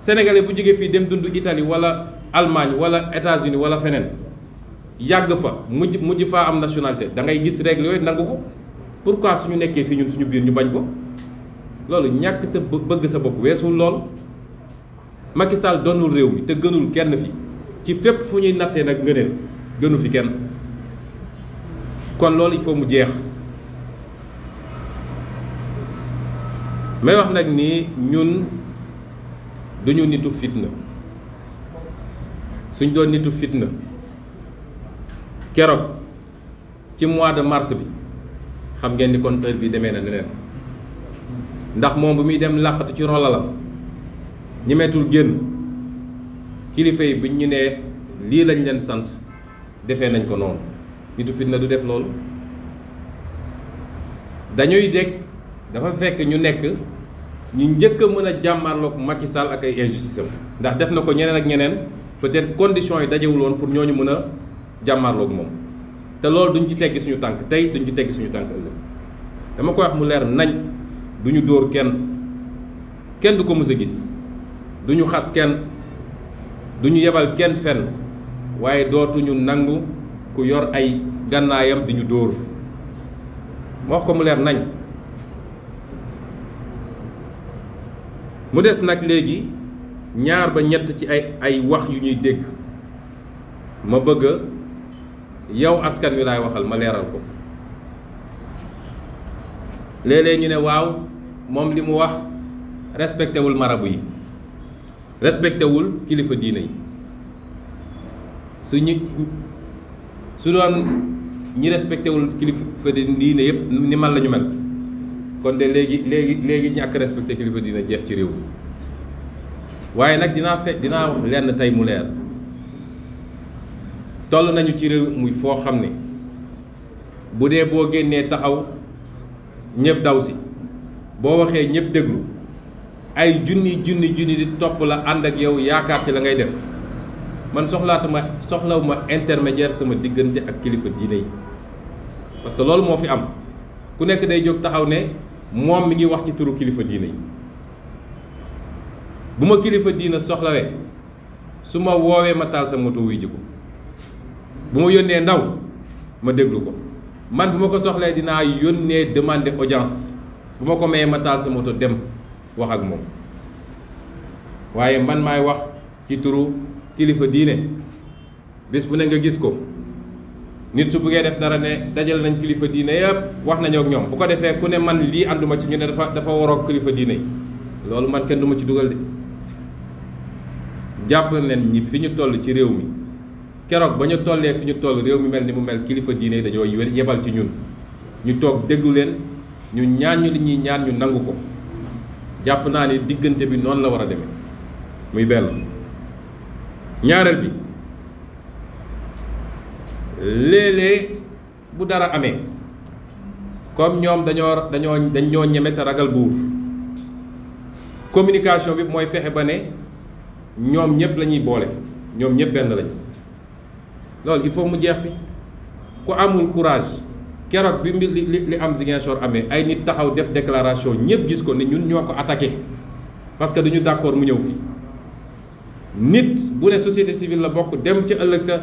sénégalais bu jógee fii dem dund Italie wala Allemagne wala États-Unis wala feneen yàgg fa mujj faa am nationalité da ngay gis règles yooyu nangu ko pourquoi suñu nekkee fii ñun suñu biir ñu bañ ko loolu ñàkk sa bëgg sa bopp weesul lool Macky Sall doonul réew mi te gënul kenn fi ci fépp fu ñuy nattee nag ngëneel gënu fi kenn kon loolu il faut mu jeex may wax nag ni ñun duñu nitu fitna. suñ doon nitu fitna keroog ci mois de mars bi xam ngeen ni kon heure bi demee na neneen ndax moom bu muy dem làqatu ci rolalam ñemeetul génn kilifa yi buñ ñu nee lii lañ leen sant defee nañ ko noonu. nitu fitna du def loolu. dañuy dégg dafa fekk ñu nekk ñu njëkk a mën a jàmmarloog Macky Sall ak ay injustice am ndax def na ko ñeneen ak ñeneen peut-être conditions yi dajewul woon pour ñooñu mën a jàmmarloog moom te loolu duñ ci teggi suñu tànk tey duñ ci teggi suñu tànk ëllëg. dama koy wax mu leer nañ duñu dóor kenn du ko mës a gis duñu xas kenn duñu yebal kenn fenn waaye dootuñu nangu ku yor ay gànnaayam di ñu dóor. ma wax ko mu leer nañ. mu des nag léegi ñaar ba ñett ci ay wax yu ñuy dégg ma bëgg yow askan wi laay waxal ma leeral ko. léeg-léeg ñu ne waaw moom li mu wax respecté wul marabu yi respecté wul kilifa diine yi su doon ñi respecté wul kilifa diine yëpp ni man la ñu mel kon de léegi ñàkk respecté kilifa diine jeex ci réew mi waaye nag dinaa wax lenn tey mu leer toll nañu ci réew muy foo xam ne bu dee boo génnee taxaw ñëpp daw si boo waxee ñëpp déglu ay junni di topp la ànd ak yow yaakaar ci la ngay def man soxlawuma intermédiaire sama diggante ak kilifa diine yi parce que loolu moo fi am ku nekk day jóg taxaw ne moom mi ngi wax ci turu kilifa diine yi bu ma kilifa diine soxlawee su ma woowee ma taal sa moto wuy ji ko bu ma yónnee ndaw ma déglu ko man bu ma ko soxlee dinaa yónnee demander audience bu ma ko mayee ma taal sa moto dem wax ak moom waaye man maay wax ci turu kilifa diine bés bu ne nga gis ko nit su buggee def dara ne dajal nañ kilifa diine yëpp wax nañoo ak ñoom bu ko defee ku ne man lii ànduma ci ñu ne dafa waroog kilifa diine yi loolu man kenn du ma ci dugal de jàpp leen ñi fi ñu toll ci réew mi keroog ba ñu tollee fi ñu toll réew mi mel ni mu mel kilifa diine yi dañoo yebal ci ñun ñu toog déglu leen ñu ñaan ñu li ñuy ñaan ñu nangu ko jàpp naa ni diggante bi noonu la war a demee muy benn. ñaareel bi léeg-léeg bu dara amee comme ñoom dañoo ñeme te ragal buur communication bi mooy fexe ba ne ñoom ñëpp la ñuy boole ñoom ñëpp benn lañ loolu il faut mu jeex fi ku amul courage keroog bi li am Ziguinchor amee ay nit taxaw def déclaration ñëpp gis ko ne ñun ñoo ko attaqué parce que duñu d'accord mu ñëw fi nit bu ne société civile la bokk dem ci ëllëg sa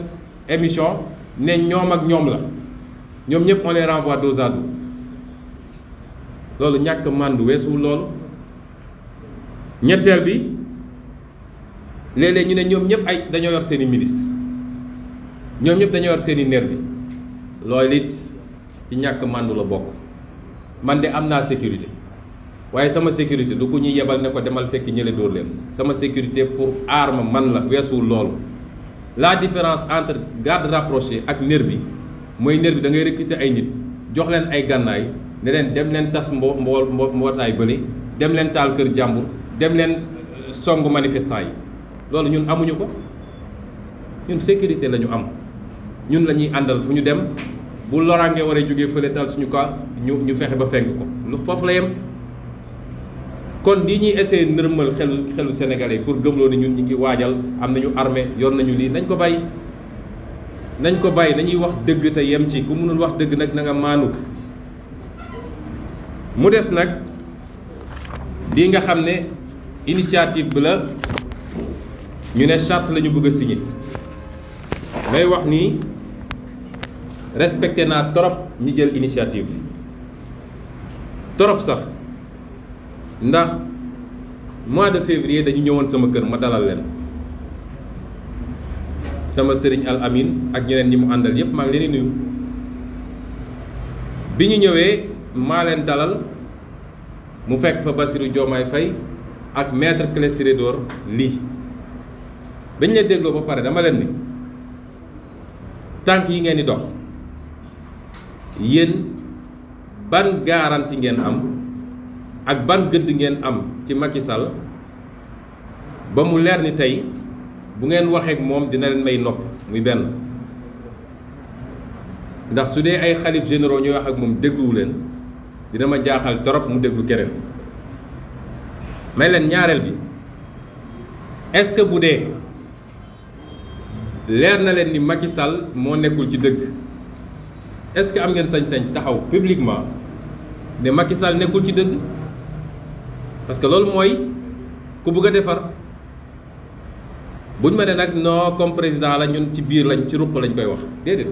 émission ne ñoom ak ñoom la ñoom ñëpp on les renvoie dos à dos loolu ñàkk màndu weesuwul loolu. ñetteel bi léeg-léeg ñu ne ñoom ñëpp ay dañoo yor seen i milice ñoom ñëpp dañoo yor seen i nervi loolu it ci ñàkk màndu la bokk. man de am naa sécurité waaye sama sécurité du ko ñuy yebal ne ko demal fekk ñële dóor leen sama sécurité pour aar ma man la weesuwul loolu. la différence entre garde rapproché ak nervi mooy nervi da ngay recruter ay nit jox leen ay gànnaay ne leen dem leen tas mbootaay bële dem leen taal kër jàmbur dem leen songu manifestant yi loolu ñun amuñu ko ñun sécurité la ñu am ñun la ñuy àndal fu ñu dem bu loraange war a jógee fële dal suñu ko ñu fexe ba fenk ko lu foofu la yem. kon lii ñuy essayer nërmal xelu sénégalais pour gëmloo ni ñun ñu ngi waajal am nañu armée yor nañu lii nañ ko bàyyi nañuy wax dëgg te yem ci ku mënul wax dëgg nag na nga maanu. mu des nag lii nga xam ne initiative bi la ñu ne charte la ñu bëgg a signer may wax ni respecté naa trop ñi jël initiative bi trop sax. ndax mois de février dañu ñëwoon sama kër ma dalal leen sama sëriñ Al Amin ak ñeneen ñi mu àndal yépp maa ngi leen di nuyu bi ñu ñëwee maa leen dalal mu fekk fa Bassirou Diomaye Faye ak maître Ciré Clédor Ly bañ leen dégloo ba pare dama leen ni tànk yi ngeen di dox yéen ban garantie ngeen am ak ban gëdd ngeen am ci Macky Sall ba mu leer ni tey bu ngeen waxee ak moom dina leen may nopp muy benn ndax su dee ay xalif généraux ñooy wax ak moom dégluwu leen dina ma jaaxal torop mu déglu keneen may leen ñaareel bi est-ce que bu dee leer na leen ni Macky Sall moo nekkul ci dëgg est-ce que am ngeen sañ-sañ taxaw publiquement ne Macky Sall nekkul ci dëgg parce que loolu mooy ku bëgg a defar buñ ma ne nag non comme président la ñun ci biir lañ ci ruq lañ koy wax déedéet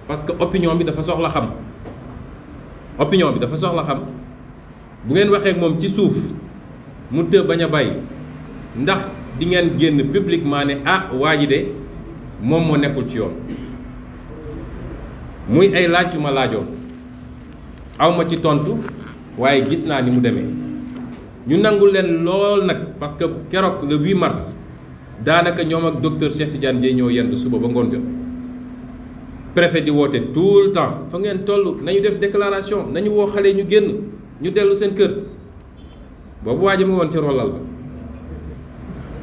parce que opinion bi dafa soxla xam bu ngeen waxee ak moom ci suuf mu të bañ a bàyyi ndax di ngeen génn publiquement ne ah waa ji de moom moo nekkul ci yoon muy ay laaj yu ma laajoon awma ci tontu waaye gis naa ni mu demee ñu nangul leen lool nag parce que keroog le 8 mars daanaka ñoom ak docteur Cheikh Tidiane Dièye ñoo yendu suba ba ngoon jot préfet di woote tout le temps fa ngeen toll nañu def déclaration nañu woo xale ñu génn ñu dellu seen kër boobu waa ji mu woon ci rollal ba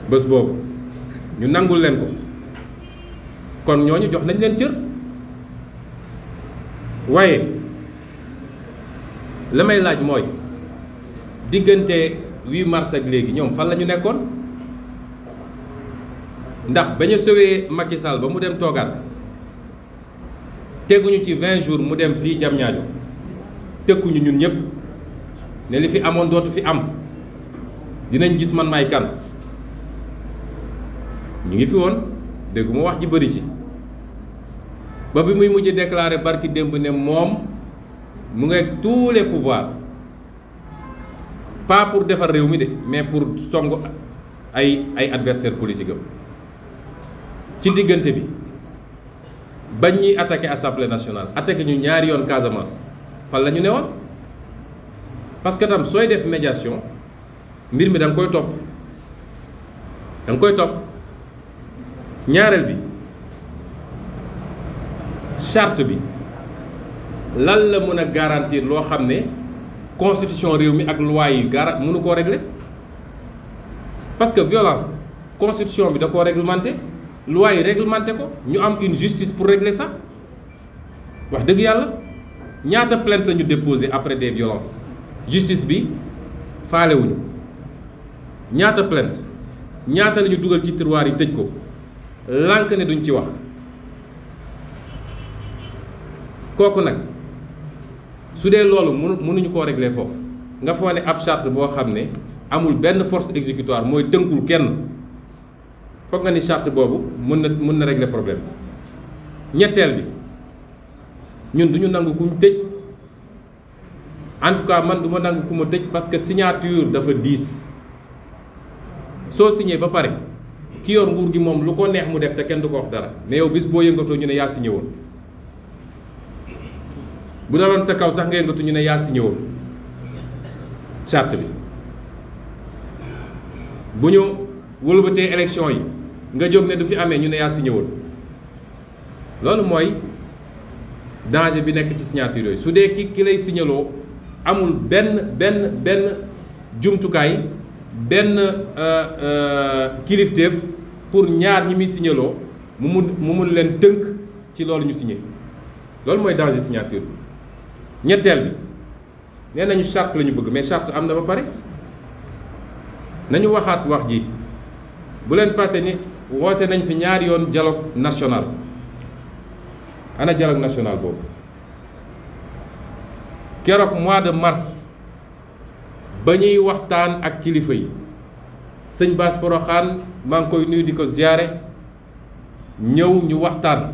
bés boobu ñu nangul leen ko kon ñooñu jox nañ leen cër waaye la may laaj mooy diggante 8 mars ak léegi ñoom fan la ñu nekkoon ndax bañ a sowee Macky Sall ba mu dem toogaat teguñu ci 20 jours mu dem fii Diamniadio tëkkuñu ñun ñëpp ne li fi amoon dootu fi am dinañ gis man maay kan ñu ngi fi woon dégguma wax ji bëri ci ba bi muy mujj déclaré barki démb ne moom mu ngi ak tous les pouvoirs pas pour defar réew mi de mais pour song ay adversaire politique am ci diggante bi bañ ñuy attaqué assemblée nationale attaqué ñu ñaari yoon Casamance fan la ñu ne woon parce que tam sooy def médiation mbir mi da nga koy topp ñaareel bi charte bi lan la mën a garantir loo xam ne constitution réew mi ak loi yi mënu koo régler parce que violence constitution bi da koo réglementé loi yi réglementé ko ñu am une justice pour régler ça wax dëgg yàlla ñaata plainte la ñu déposé après des violences justice bi faalewuñu ñaata plainte ñaata la ñu dugal ci tiroir yi tëj ko lànk ne duñ ci wax kooku nag su dee loolu mënuñu koo régler foofu nga foo ne ab charte boo xam ne amul benn force exécutoire mooy tënkul kenn foog nga ni charte boobu mën na régler problème ñetteel bi ñun duñu nangu ku ñu tëj en tout cas man du ma nangu ku ma tëj parce que signature dafa diis soo signé ba pare ki yor nguur gi moom lu ko neex mu def te kenn du ko wax dara mais yow bis boo yëngatoo ñu ne yaa signé woon bu daloon sa kaw sax nga yëngatu ñu ne yaa signé woon charte bi bu ñu wëlbatee élection yi nga jóg ne du fi amee ñu ne yaa signé woon loolu mooy danger bi nekk ci signature yooyu su dee ki lay signaloo amul benn jumtukaay benn kilifteef pour ñaar ñi muy signaloo mu mun leen tënk ci loolu ñu signé loolu mooy danger signature bi ñetteel bi nee nañu charte la ñu bëgg mais charte am na ba pare nañu waxaat wax ji bu leen fàtte ni woote nañ fi ñaari yoon dialogue national ana dialogue national boobu keroog mois de mars ba ñuy waxtaan ak kilifa yi sëñ Bass Porokhane maa ngi koy nuyu di ko ziyaare ñëw ñu waxtaan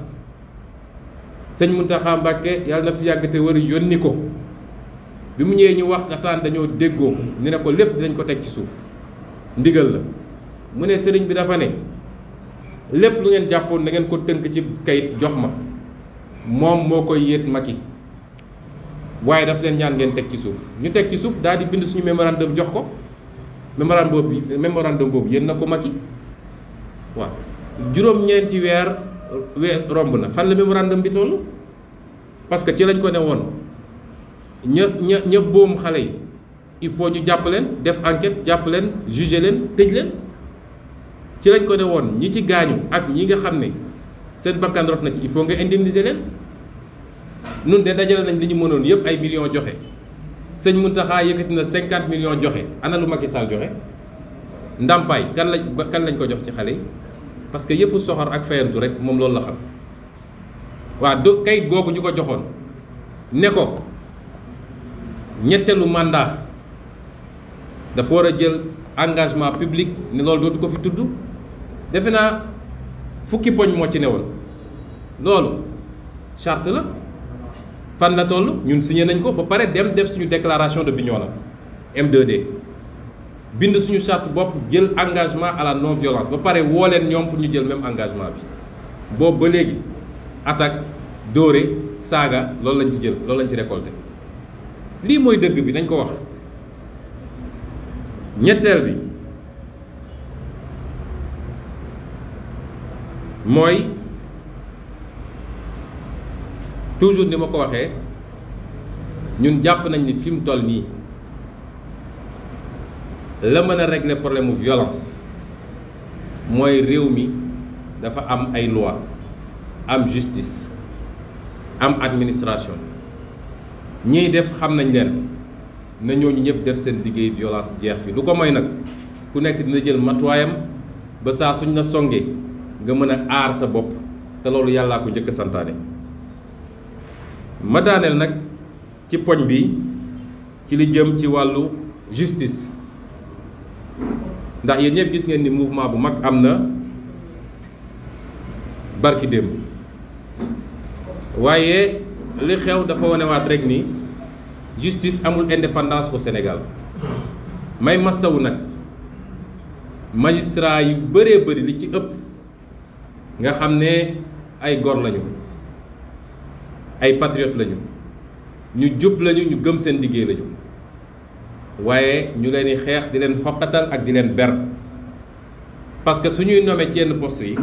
sëñ Mountakha Mbacké yàlla na fi yàgg te wër yónni ko bi mu ñëwee ñu waxtaan dañoo déggoo ni ne ko lépp dinañ ko teg ci suuf ndigal la mu ne sëriñ bi dafa ne lépp lu ngeen jàppoon na ngeen ko tënk ci kayit jox ma moom moo koy yéet Macky waaye daf leen ñaan ngeen teg ci suuf ñu teg ci suuf daal di bind suñu mémorandum jox ko mémorandum boobu yéen na ko Macky waaw juróom-ñeenti weer romb na fan la mémorandum bi toll parce que ci lañ ko ne woon ña boom xale yi il faut ñu jàpp leen def enquête jàpp leen juger leen tëj leen ci lañ ko ne woon ñi ci gaañu ak ñi nga xam ne seen bakkan rot na ci il faut nga indemniser leen nun de dajale nañ li ñu mënoon yëpp ay millions joxe sëñ Mountakha yëkkati na 50 millions joxe ana lu Macky Sall joxe ndàmpaay kan lañ ko jox ci xale yi parce que yëfu soxor ak fayantu rek moom loolu la xam waa do kayit googu ñu ko joxoon ne ko ñetteelu mandat dafa war a jël engagement public ne loolu dootu ko fi tudd defe naa fukki poñ moo ci newoon loolu charte la fan la toll ñun signé nañ ko ba pare dem def suñu déclaration de Bignona M2D bind suñu charte bopp jël engagement à la non violence ba pare woo leen ñoom pour ñu jël même engagement bi boobu ba léegi attaque dóore saaga loolu lañ ci jël loolu lañ ci récolté lii mooy dëgg bi nañ ko wax. ñetteel bi mooy toujours ni ma ko waxee ñun jàpp nañ ni fi mu toll nii la mën a régler problème mu violence mooy réew mi dafa am ay loi am justice am administration ñiy def xam nañ leen na ñooñu ñëpp def seen liggéey violence jeex fi lu ko mooy nag ku nekk dina jël matuwaayam ba saa suñ la songee nga mën a aar sa bopp te loolu yàllaa ko njëkk a santaane ma daaneel nag ci poñ bi ci li jëm ci wàllu justice ndax yéen ñëpp gis ngeen ni mouvement bu mag am na barki démb waaye li xew dafa wanewaat rek ni justice amul indépendance au Sénégal may masawu nag magistrat yu bëree bëri li ci ëpp nga xam ne ay gor lañu ay patriote lañu ñu jub lañu ñu gëm seen liggéey lañu waaye ñu leen di xeex di leen xoqatal ak di leen ber parce que suñuy nommé ci yenn poste yi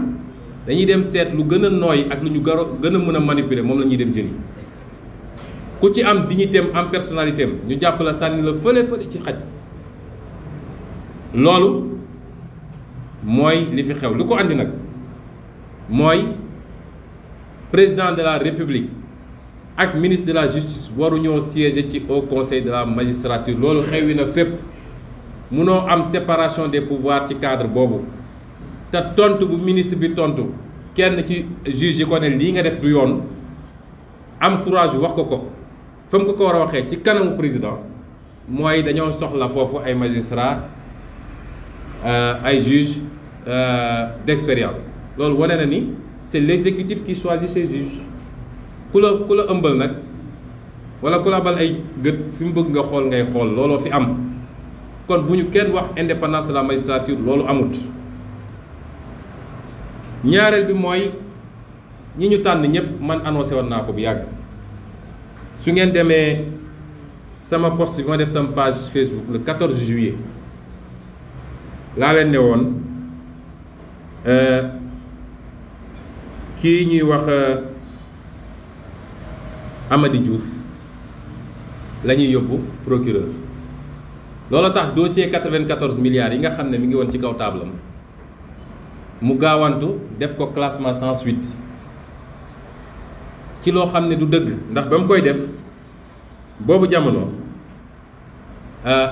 dañuy dem seet lu gën a nooy ak lu ñu gën a mën a manipuler moom la ñuy dem jëli ku ci am dignité am personnalité am ñu jàpp la sànni la fële ci xaj loolu mooy li fi xew lu ko andi nag mooy président de la république ak ministre de la justice waruñoo siéger ci au conseil de la magistrature loolu xewi na fépp munoo am séparation des pouvoirs ci cadre boobu te tontu bu ministre bi tontu kenn ci juge yi ko ne lii nga def du yoon am courage wax ko fa mu ko war a waxee ci kanamu président mooy dañoo soxla foofu ay magistrats ay juges d'expérience loolu wane na ni c'est l'exécutif qui choisit ses juges ku la ëmbal nag wala ku la abal ay gët fi mu bëgg nga xool ngay xool looloo fi am kon bu ñu kenn wax indépendance de la magistrature loolu amut ñaareel bi mooy ñi ñu tànn ñëpp man annoncé woon naa ko bu yàgg su ngeen demee sama post bi ma def sama page Facebook le 14 juillet laa leen ne woon kii ñuy wax Amady Diouf la ñuy yóbbu procureur loolu tax dossier 94 milliards yi nga xam ne mi ngi woon ci kaw taabalam mu gaawantu def ko classement sans suite ci loo xam ne du dëgg ndax ba mu koy def boobu jamono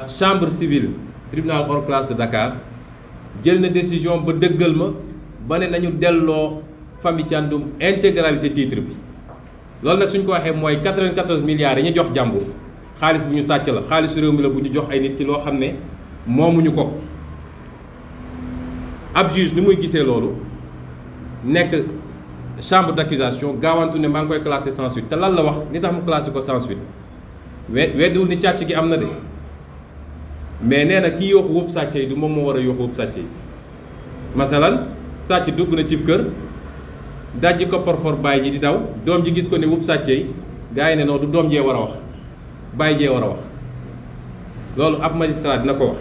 chambre civile tribunal hors classe de Dakar jël na décision ba dëggal ma ba ne nañu delloo famille Thiandoum intégralité titre bi loolu nag suñ ko waxee mooy 94 milliards yi ñu jox jàmbur xaalis bu ñu sàcc la xaalisu réew mi la bu ñu jox ay nit ci loo xam ne moomuñu ko ab juge ni muy gisee loolu nekk chambre d'accusation gaawantu ne maa ngi koy classé sans suite te lan la wax li tax mu classé ko sans suite weddiwul ni càcc gi am na de mais nee na kii yooxu wëpp sàcc yi du moom moo war a yooxu wëpp sàcc yi masalan sàcc dugg na cib kër dajji ko porfor bàyyi ji di daw doom ji gis ko ne wëpp sàcc yi gars yi ne noonu du doom jee war a wax Baye jee war a wax loolu ab magistrat dina ko wax.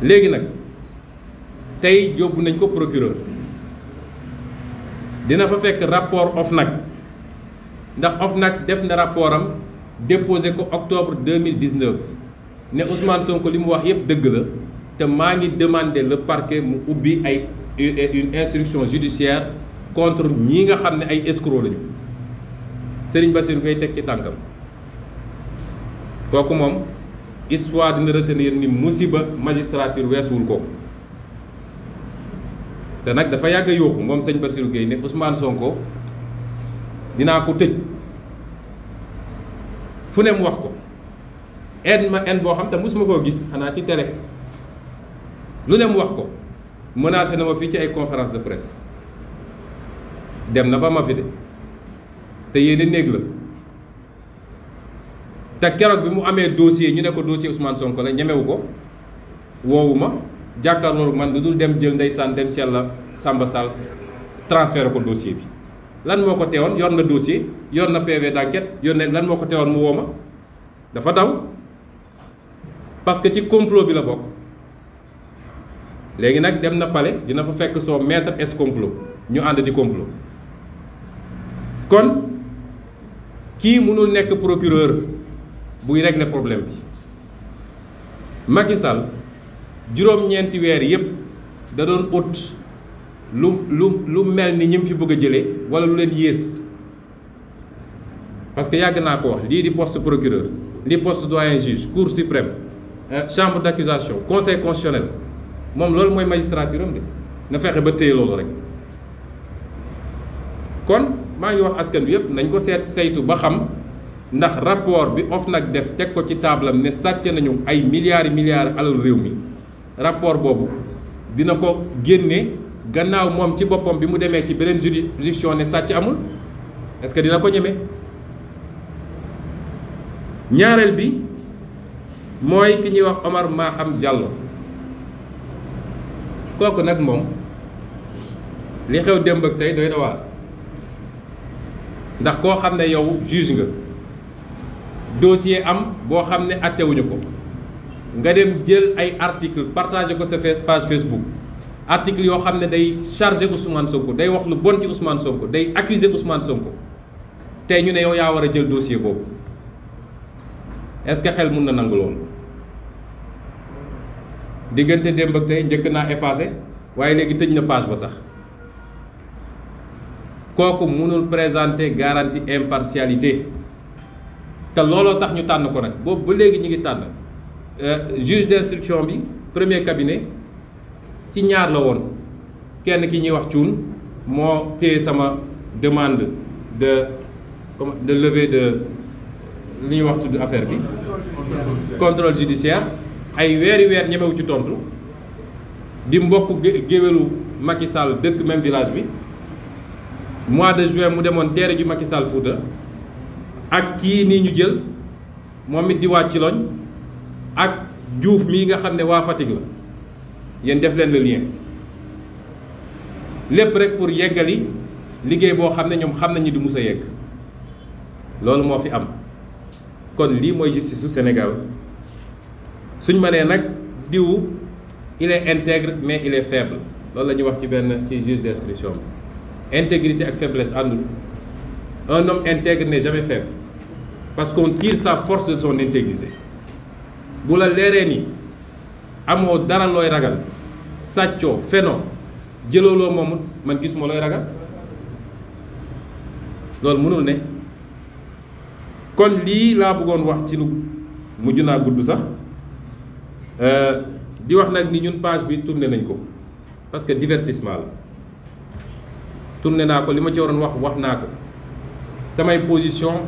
léegi nag tey yóbbu nañ ko procureur dina fa fekk rapport OFNAC ndax OFNAC def na rapport am déposé ko octobre 2019 ne Ousmane Sonko li mu wax yépp dëgg la te maa ngi demandé le parquet mu ubbi une instruction judiciaire contre ñii nga xam ne ay escrocs lañu Serigne Bassirou koy teg ci tànkam kooku moom histoire dina retenir ni musiba magistrature weesuwul kooku te nag dafa yàgg a yooxu moom sëñ Bassirou Gueye ne Ousmane Sonko dinaa ko tëj fu ne mu wax ko en boo xam te mosuma koo gis xanaa ci télé lu ne mu wax ko menacé na ma fii ci ay conférence de presse dem na ba ma fi de te yéene néeg la te keroog bi mu amee dossier ñu ne ko dossier Ousmane Sonko la ñemewu ko woowu ma jàkkaarloo man lu dul dem jël ndeysaan dem si yàlla Samba Sall transféré ko dossier bi lan moo ko teewoon yor na dossier yor na PV d'enquête yor na lan moo ko teewoon mu woo ma dafa daw parce que ci complot bi la bokk léegi nag dem na palais dina fa fekk soo maître est complot ñu ànd di complot kon kii mënul nekk procureur buy régler problème bi Macky Sall juróom-ñeenti weer yépp da doon ut lu mel ni ñi mu fi bëgg a jëlee wala lu leen yées parce que yàgg naa ko wax lii di poste procureur lii poste doyen juge cour suprême chambre d'accusation conseil constitutionnel moom loolu mooy magistrature am de na fexe ba téye loolu rek kon maa ngi wax askan bi yépp nañ ko saytu ba xam ndax rapport bi OFNAC def teg ko ci taabalam ne sàcc nañu ay milliards alal réew mi rapport boobu dina ko génne gannaaw moom ci boppam bi mu demee ci beneen juridiction ne sàcc amul est-ce que dina ko ñeme ñaareel bi mooy ki ñuy wax Omar Maham Diallo kooku nag moom li xew démb ak tey doy na waar ndax koo xam ne yow juge nga dossier am boo xam ne attewuñu ko nga dem jël ay article partagé ko sa page Facebook article yoo xam ne day chargé Ousmane Sonko day wax lu bon ci Ousmane Sonko day accuser Ousmane Sonko tey ñu ne yow yaa war a jël dossier boobu est-ce que xel mun na nangu loolu diggante démb ak tey njëkk naa effacé waaye léegi tëj na page ba sax kooku mënul présenter garantie impartialité te looloo tax ñu tànn ko nag boobu ba léegi ñu ngi tànn juge d'instruction bi premier cabinet ci ñaar la woon kenn ki ñuy wax cuun moo téye sama demande de levée de li ñuy wax tudd affaire bi contrôle judiciaire ay weeri weer ñemewu ci tontu di mbokk géwélu Macky Sall dëkk même village bi mois de juin mu demoon teere ju Macky Sall Fouta ak kii nii ñu jël moom it di waa Ciloñ ak Diouf mii nga xam ne waa Fatick la yéen def leen le lien lépp rek pour yeggali liggéey boo xam ne ñoom xam nañu di mus a yegg loolu moo fi am kon lii mooy justice su Sénégal suñ ma nee nag diw il est intègre mais il est faible loolu la ñuy wax ci benn ci juge d'instruction bi intégrité ak faiblesse àndul un homme intègre n'est jamais faible parce qu'on tire sa force de son intégrité bu la leeree ni amoo dara looy ragal sàccoo fenoo jëlooloo moomut man gisuma looy ragal loolu mënul ne kon lii laa bëggoon wax ci lu mujj naa gudd sax di wax nag ni ñun page bi tourné nañ ko parce que divertissement la tourné naa ko li ma ci waroon wax naa ko samay position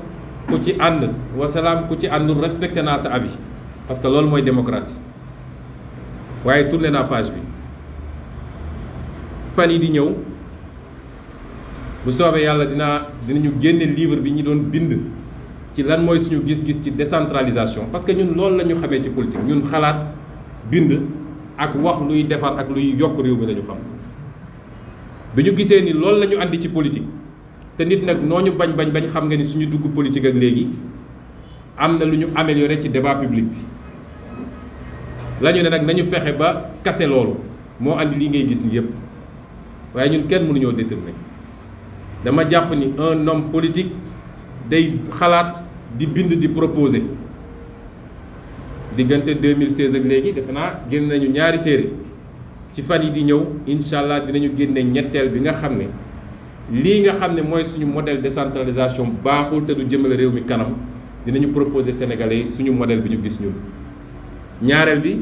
ku ci ànd wasalaam ku ci àndul respecté naa sa avis parce que loolu mooy démocratie waaye tourné naa page bi fan yi di ñëw bu soobee yàlla dinañu génne livre bi ñu doon bind ci lan mooy suñu gis-gis ci décentralisation parce que ñun loolu la ñu xamee ci politique ñun xalaat bind ak wax luy defar ak luy yokk réew mi la ñu xam bi ñu gisee ni loolu la ñu andi ci politique te nit nag noo ñu bañ xam nga ni suñu dugg politique ak léegi am na lu ñu amélioré ci débat public bi la ñu ne nag nañu fexe ba kase loolu moo andi li ngay gis ni yépp waaye ñun kenn mënuñoo détourner dama jàpp ni un homme politique day xalaat di bind di proposer diggante 2016 ak léegi defe naa génn nañu ñaari téere ci fan yi di ñëw incha allah dinañu génne ñetteel bi nga xam ne lii nga xam ne mooy suñu modèle décentralisation baaxul te du jëmale réew mi kanam dinañu proposer sénégalais yi suñu modèle bi ñu gis ñun. ñaareel bi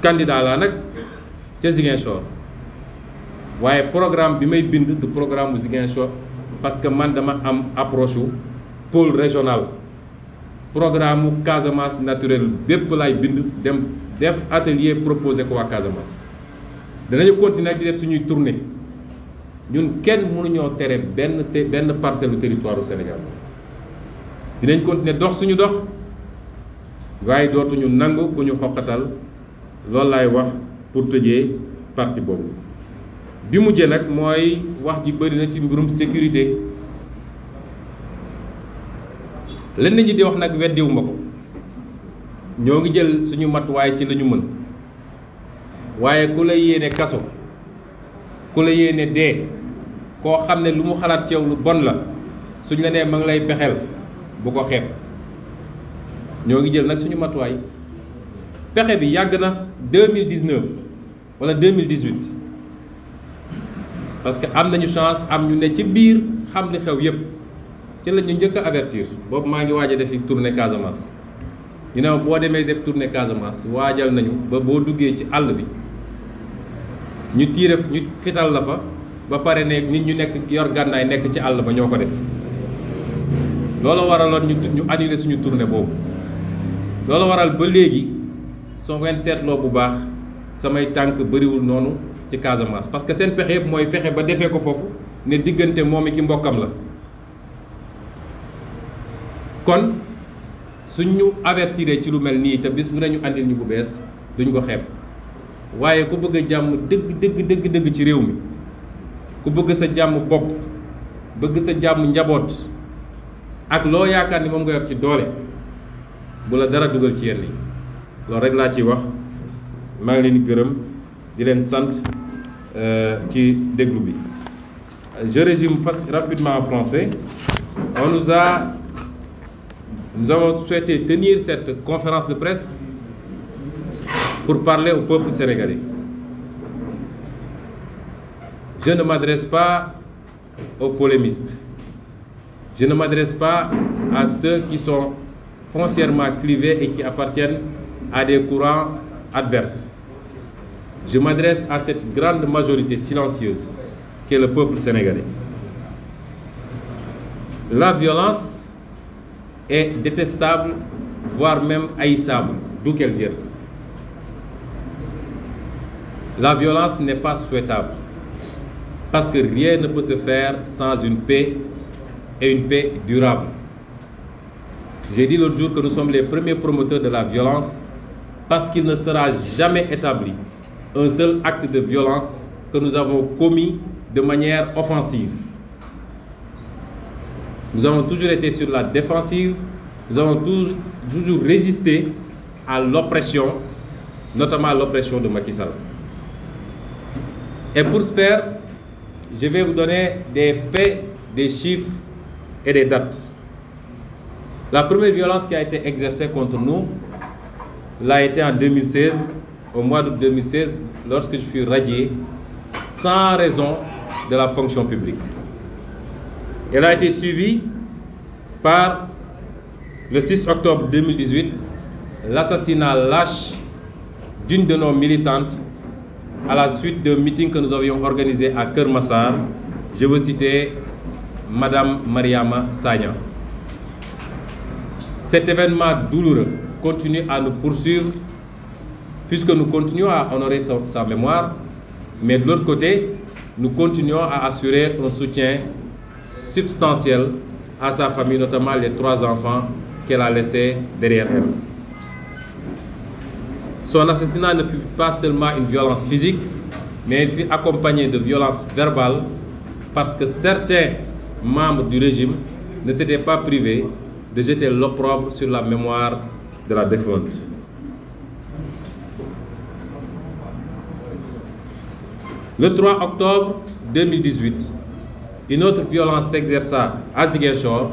candidat laa nag ca Ziguinchor waaye programme bi may bind du programme bu Ziguinchor parce que man dama am approche u pôle régional programme mu Casamance naturel bépp laay bind dem def atelier proposé ko waa Casamance. danañu continuer di def suñuy tournée ñun kenn mënuñoo tere benn parcelle du territoire du Sénégal dinañ continuer dox suñu dox waaye dootuñu nangu ku ñu xoqatal loolu laay wax pour tëjee parti boobu. bi mujjee nag mooy wax ji bëri na ci mbirum sécurité lenn ñi di wax nag weddiwuma ko ñoo ngi jël suñu matuwaay ci la ñu mën waaye ku la yéene kaso ku la yéene dee koo xam ne lu mu xalaat ci yow lu bon la suñ la nee ma ngi lay pexeel bu ko xeeb ñoo ngi jël nag suñu matuwaay pexe bi yàgg na 2019 wala 2018 parce que am nañu chance am ñu ne ci biir xam li xew yépp ci la ñu njëkk a avertir boobu maa ngi waaj a defi tournée Casamance ñu ne ma boo demee def tournée Casamance waajal nañu ba boo duggee ci àll bi ñu tiire ñu fital la fa ba pare ne nit ñu nekk yor gànnaay nekk ci àll ba ñoo ko def loolu waraloon ñu annulé suñu tournée boobu loolu waral ba léegi soo ngeen seetloo bu baax samay tànk bëriwul noonu ci Casamance parce que seen pexe yëpp mooy fexe ba defee ko foofu ne diggante moom i ki mbokkam la kon suñ ñu avertiré ci lu mel nii te bis bu nañu andil ñu bu bees duñ ko xeeb waaye ku bëgg a jàmm dëgg ci réew mi ku bëgg sa jàmm bopp bëgg sa jàmm njaboot ak loo yaakaar ni moom nga yor ci doole bu la dara dugal ci yenn yi loolu rek laa ciy wax maa ngi leen di gërëm di leen sant ci déglu bi. Je résume rapidement en français. Nous avons souhaité tenir cette conférence de presse pour parler au peuple sénégalais. Je ne m'adresse pas aux polémistes. Je ne m'adresse pas à ceux qui sont foncièrement clivés et qui appartiennent à des courants adverses. Je m'adresse à cette grande majorité silencieuse qu'est le peuple sénégalais. La violence est détestable, voire même haïssable, d'où qu'elle vienne. La violence n'est pas souhaitable, parce que rien ne peut se faire sans une paix, et une paix durable. J'ai dit l'autre jour que nous sommes les premiers promoteurs de la violence, parce qu'il ne sera jamais établi un seul acte de violence que nous avons commis de manière offensive. Nous avons toujours été sur la défensive, nous avons toujours résisté à l'oppression, notamment à l'oppression de Macky Sall. Et pour ce faire, je vais vous donner des faits, des chiffres et des dates. La première violence qui a été exercée contre nous l'a été en 2016, au mois d'août 2016, lorsque je fus radié sans raison de la fonction publique. Elle a été suivie par le 6 octobre 2018, l'assassinat lâche d'une de nos militantes à la suite d'un meeting que nous avions organisé à Keur Massar. Je veux citer Madame Mariama Sagna. Cet événement douloureux continue à nous poursuivre puisque nous continuons à honorer sa mémoire, mais de l'autre côté, nous continuons à assurer un soutien substantiel à sa famille, notamment les 3 enfants qu'elle a laissés derrière elle. Son assassinat ne fut pas seulement une violence physique, mais il fut accompagné de violences verbales parce que certains membres du régime ne s'étaient pas privés de jeter l'opprobre sur la mémoire de la défunte. Le 3 octobre 2018, une autre violence s'exerça à Ziguinchor,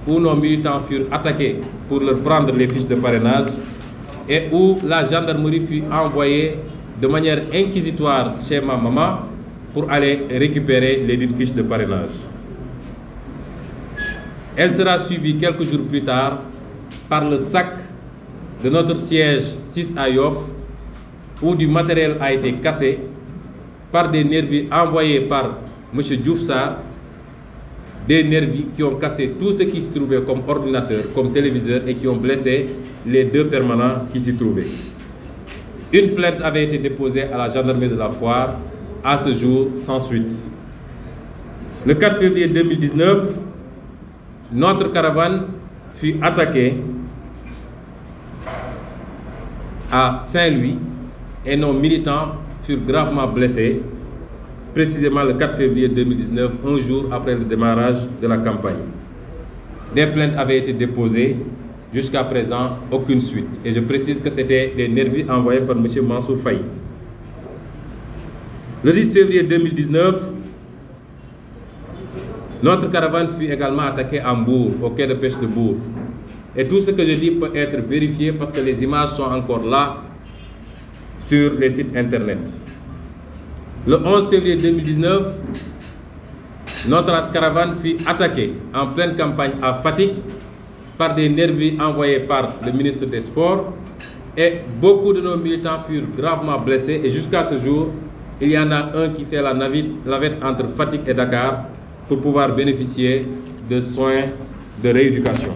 où nos militants furent attaqués pour leur prendre les fiches de parrainage et où la gendarmerie fut envoyée de manière inquisitoire chez ma maman pour aller récupérer les dites fiches de parrainage. Elle sera suivie quelques jours plus tard par le sac de notre siège 6 à Yoff, où du matériel a été cassé par des nervis envoyés par M. Diouf Sarr, des nervis qui ont cassé tout ce qui se trouvait comme ordinateur, comme téléviseur et qui ont blessé les 2 permanents qui s'y trouvaient. Une plainte avait été déposée à la gendarmerie de la Foire, à ce jour sans suite. Le 4 février 2019, notre caravane fut attaquée à Saint-Louis et nos militants furent gravement blessés, précisément le 4 février 2019, un jour après le démarrage de la campagne. Des plaintes avaient été déposées, jusqu'à présent, aucune suite. Et je précise que c'était des nervis envoyés par M. Mansour Faye. Le 10 février 2019, notre caravane fut également attaquée à Mbour, au quai de pêche de Bourg. Et tout ce que je dis peut être vérifié parce que les images sont encore là sur les sites internet. Le 11 février 2019, notre caravane fut attaquée en pleine campagne à Fatick par des nervis envoyés par le ministre des Sports et beaucoup de nos militants furent gravement blessés et jusqu'à ce jour, il y en a un qui fait la navette entre Fatick et Dakar pour pouvoir bénéficier de soins de rééducation.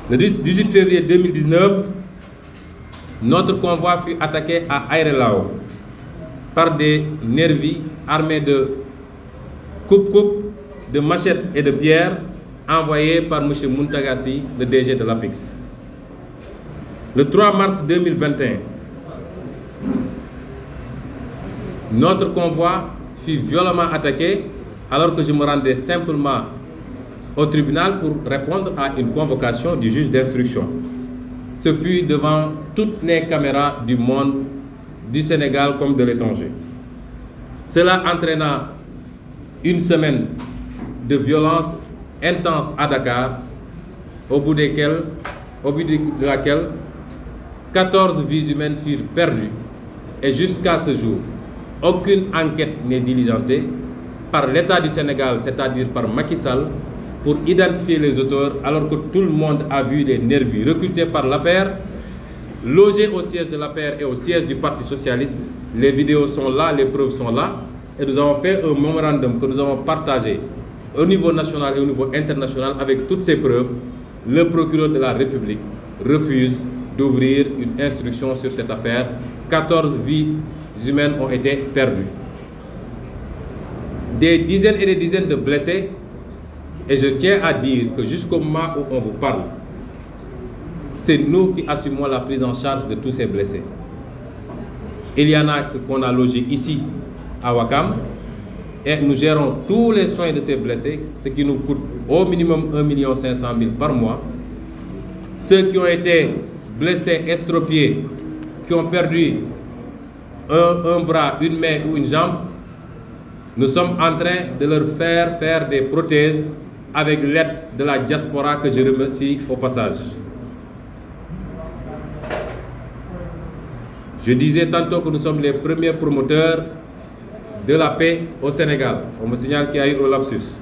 Le 18 février 2019, notre convoi fut attaqué à Aérelao par des nervis armés de coupe-coupe, de machettes et de pierres envoyés par M. Muntagassi, le DG de l'APIX. Le 3 mars 2021, notre convoi fut violemment attaqué alors que je me rendais simplement au tribunal pour répondre à une convocation du juge d'instruction. Ce fut devant toutes les caméras du monde, du Sénégal comme de l'étranger. Cela entraîna une semaine de violence intense à Dakar, au bout de laquelle 14 vies humaines furent perdues et jusqu'à ce jour, aucune enquête n'est diligentée par l'État du Sénégal, c'est-à-dire par Macky Sall, pour identifier les auteurs, alors que tout le monde a vu les nervis recrutés par l'APR, logés au siège de l'APR et au siège du Parti Socialiste. Les vidéos sont là, les preuves sont là, et nous avons fait un mémorandum que nous avons partagé au niveau national et au niveau international avec toutes ces preuves. Le procureur de la République refuse d'ouvrir une instruction sur cette affaire. 14 vies humaines ont été perdues. Des dizaines et des dizaines de blessés. Et je tiens à dire que jusqu'au moment où on vous parle, c'est nous qui assumons la prise en charge de tous ces blessés. Il y en a qu'on a logés ici, à Ouakam, et nous gérons tous les soins de ces blessés, ce qui nous coûte au minimum 1 500 000 par mois. Ceux qui ont été blessés, estropiés, qui ont perdu un bras, une main ou une jambe, nous sommes en train de leur faire des prothèses avec l'aide de la diaspora que je remercie au passage. Je disais tantôt que nous sommes les premiers promoteurs de la paix au Sénégal. On me signale qu'il y a eu un lapsus.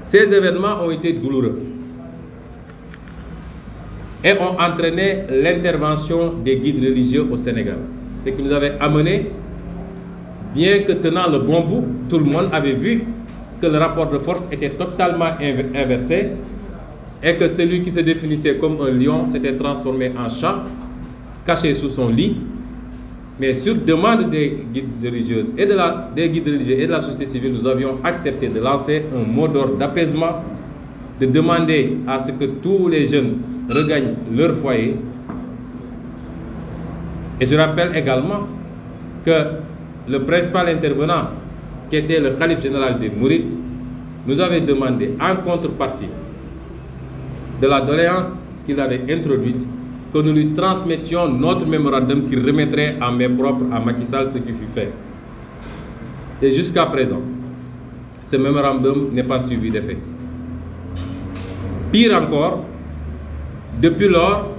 Ces événements ont été douloureux et ont entraîné l'intervention des guides religieux au Sénégal. Ce qui nous avait amené, bien que tenant le bon bout, tout le monde avait vu que le rapport de force était totalement inversé et que celui qui se définissait comme un lion s'était transformé en chat, caché sous son lit. Mais sur demande des guides religieux et de la société civile, nous avions accepté de lancer un mot d'ordre d'apaisement, de demander à ce que tous les jeunes regagnent leur foyer. Et je rappelle également que le principal intervenant qui était le Khalife général des Mourides, nous avait demandé en contrepartie de la doléance qu'il avait introduite que nous lui transmettions notre mémorandum qu'il remettrait en main propre à Macky Sall, ce qui fut fait. Et jusqu'à présent, ce mémorandum n'est pas suivi d'effet. Pire encore, depuis lors,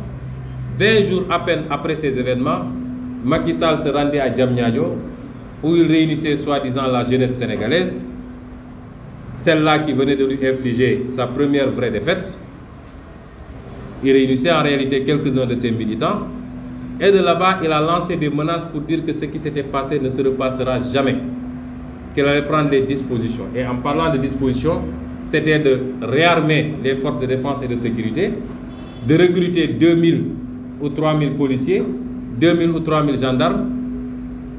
20 jours à peine après ces événements, Macky Sall se rendait à Diamniadio, où il réunissait soi-disant la jeunesse sénégalaise, celle-là qui venait de lui infliger sa première vraie défaite. Il réunissait en réalité quelques-uns de ses militants, et de là-bas, il a lancé des menaces pour dire que ce qui s'était passé ne se repassera jamais, qu'il allait prendre des dispositions. Et en parlant de dispositions, c'était de réarmer les forces de défense et de sécurité, de recruter 2000 ou 3000 policiers, 2000 ou 3000 gendarmes,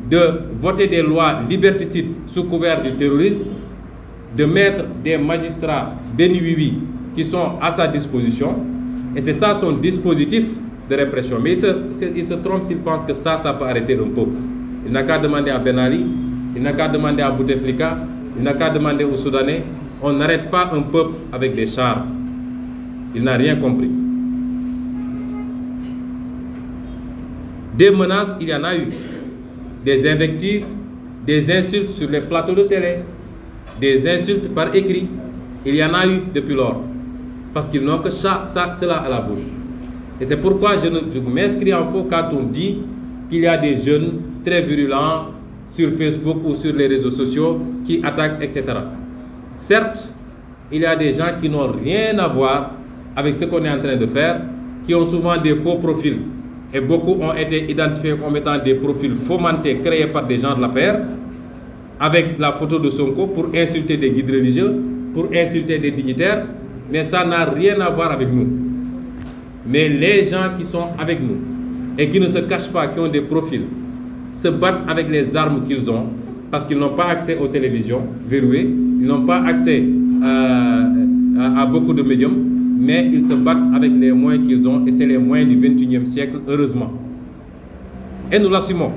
de voter des lois liberticides sous couvert du terrorisme, de mettre des magistrats béni-oui-oui qui sont à sa disposition. Et c'est ça son dispositif de répression. Mais il se trompe s'il pense que ça peut arrêter un peuple. Il n'a qu'à demander à Ben Ali, il n'a qu'à demander à Bouteflika, il n'a qu'à demander aux Soudanais. On n'arrête pas un peuple avec des chars. Il n'a rien compris. Des menaces, il y en a eu. Des invectives, des insultes sur les plateaux de télé, des insultes par écrit. Il y en a eu depuis lors. Parce qu'ils n'ont que cela à la bouche. Et c'est pourquoi je m'inscris en faux quand on dit qu'il y a des jeunes très virulents sur Facebook ou sur les réseaux sociaux qui attaquent, etc. Certes, il y a des gens qui n'ont rien à voir avec ce qu'on est en train de faire, qui ont souvent des faux profils. Et beaucoup ont été identifiés comme étant des profils fomentés, créés par des gens de la paix, avec la photo de Sonko pour insulter des guides religieux, pour insulter des dignitaires, mais ça n'a rien à voir avec nous. Mais les gens qui sont avec nous et qui ne se cachent pas, qui ont des profils, se battent avec les armes qu'ils ont, parce qu'ils n'ont pas accès aux télévisions verrouillées, ils n'ont pas accès à beaucoup de médiums, mais ils se battent avec les moyens qu'ils ont, et c'est les moyens du XXIe siècle, heureusement. Et nous l'assumons.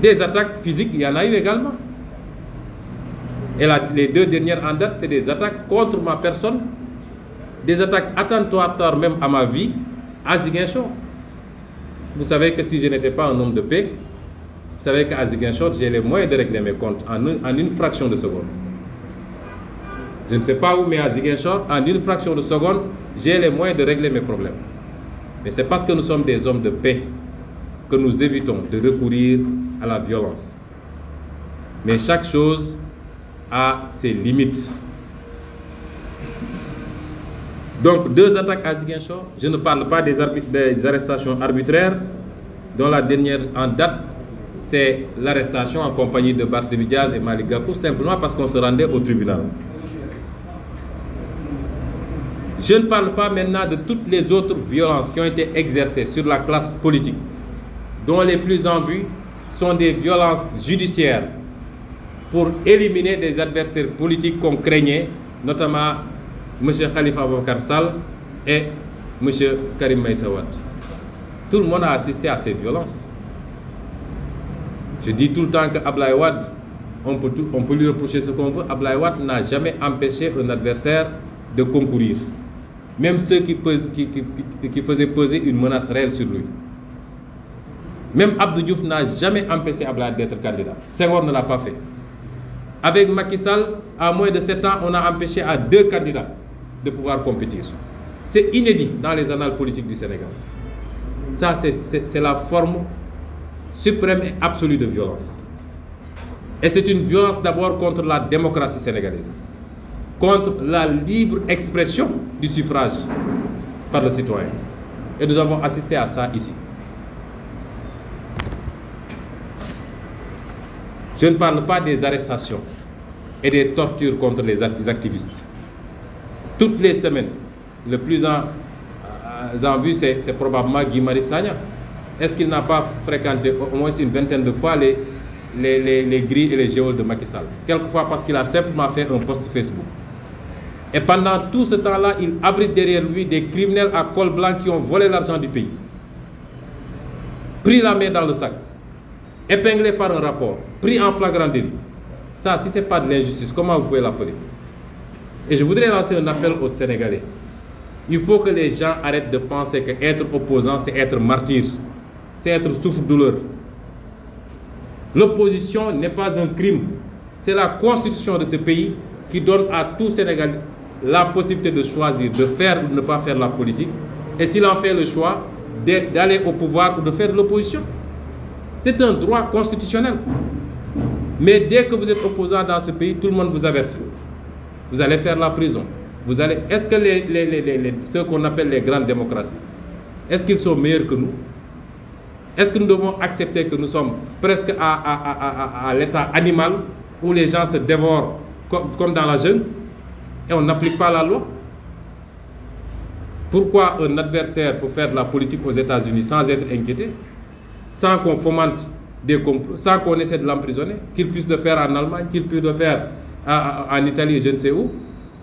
Des attaques physiques, il y en a eu également. Et les deux dernières en date, c'est des attaques contre ma personne, des attaques attentatoires même à ma vie, à Ziguinchor. Vous savez que si je n'étais pas un homme de paix, vous savez qu'à Ziguinchor, j'ai les moyens de régler mes comptes en une fraction de seconde. Je ne sais pas où, mais à Ziguinchor, en une fraction de seconde, j'ai les moyens de régler mes problèmes. Mais c'est parce que nous sommes des hommes de paix que nous évitons de recourir à la violence. Mais chaque chose a ses limites. Donc, 2 attaques à Ziguinchor. Je ne parle pas des arrestations arbitraires, dont la dernière en date, c'est l'arrestation en compagnie de Barthélémy Diaz et Malick Gakou, simplement parce qu'on se rendait au tribunal. Je ne parle pas maintenant de toutes les autres violences qui ont été exercées sur la classe politique, dont les plus en vue sont des violences judiciaires pour éliminer des adversaires politiques qu'on craignait, notamment M. Khalifa Abubakar Sall et M. Karim Meïssa Wade. Tout le monde a assisté à ces violences. Je dis tout le temps que Abdoulaye Wade, on peut lui reprocher ce qu'on veut, Abdoulaye Wade n'a jamais empêché un adversaire de concourir. Même ceux qui faisaient peser une menace réelle sur lui. Même Abdou Diouf n'a jamais empêché Abdoulaye d'être candidat. Senghor ne l'a pas fait. Avec Macky Sall, à moins de 7 ans, on a empêché à 2 candidats de pouvoir compétir. C'est inédit dans les annales politiques du Sénégal. Ça, c'est la forme suprême et absolue de violence. Et c'est une violence d'abord contre la démocratie sénégalaise, contre la libre expression du suffrage par le citoyen. Et nous avons assisté à ça ici. Je ne parle pas des arrestations et des tortures contre les activistes. Toutes les semaines, le plus en vue, c'est probablement Guy Marius Sagna. Est-ce qu'il n'a pas fréquenté au moins une vingtaine de fois les grilles et les geôles de Macky Sall? Quelquefois parce qu'il a simplement fait un post Facebook. Et pendant tout ce temps-là, il abrite derrière lui des criminels à col blanc qui ont volé l'argent du pays, pris la main dans le sac épinglé par un rapport, pris en flagrant délit. Ça, si ce n'est pas de l'injustice, comment vous pouvez l'appeler? Et je voudrais lancer un appel aux Sénégalais. Il faut que les gens arrêtent de penser qu'être opposant, c'est être martyr, c'est être souffre-douleur. L'opposition n'est pas un crime. C'est la constitution de ce pays qui donne à tout Sénégalais la possibilité de choisir, de faire ou de ne pas faire la politique. Et s'il en fait le choix, d'aller au pouvoir ou de faire de l'opposition. C'est un droit constitutionnel. Mais dès que vous êtes opposant dans ce pays, tout le monde vous avertit. Vous allez faire la prison. Est-ce que ceux qu'on appelle les grandes démocraties, est-ce qu'ils sont meilleurs que nous? Est-ce que nous devons accepter que nous sommes presque à l'état animal où les gens se dévorent comme dans la jungle et on n'applique pas la loi? Pourquoi un adversaire peut faire de la politique aux États-Unis sans être inquiété, sans qu'on fomente des complots, sans qu'on essaie de l'emprisonner, qu'il puisse le faire en Allemagne, qu'il puisse le faire en Italie, je ne sais où,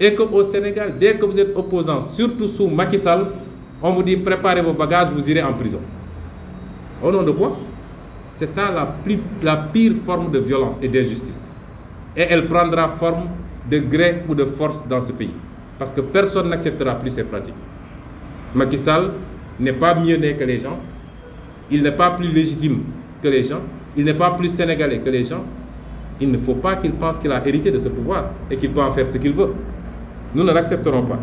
et qu'au Sénégal, dès que vous êtes opposant, surtout sous Macky Sall, on vous dit préparez vos bagages, vous irez en prison. Au nom de quoi? C'est ça la pire forme de violence et d'injustice. Et elle prendra forme de gré ou de force dans ce pays. Parce que personne n'acceptera plus ces pratiques. Macky Sall n'est pas mieux né que les gens. Il n'est pas plus légitime que les gens. Il n'est pas plus sénégalais que les gens. Il ne faut pas qu'il pense qu'il a hérité de ce pouvoir et qu'il peut en faire ce qu'il veut. Nous ne l'accepterons pas.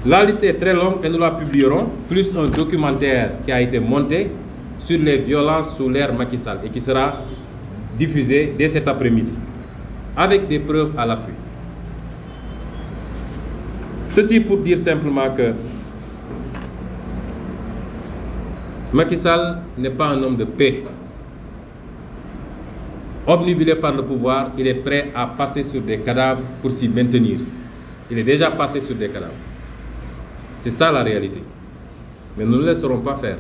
La liste est très longue et nous la publierons, plus un documentaire qui a été monté sur les violences sous l'ère Macky Sall et qui sera diffusé dès cet après-midi, avec des preuves à l'appui. Ceci pour dire simplement que Macky Sall n'est pas un homme de paix. Obnubilé par le pouvoir, il est prêt à passer sur des cadavres pour s'y maintenir. Il est déjà passé sur des cadavres. C'est ça la réalité. Mais nous ne le laisserons pas faire.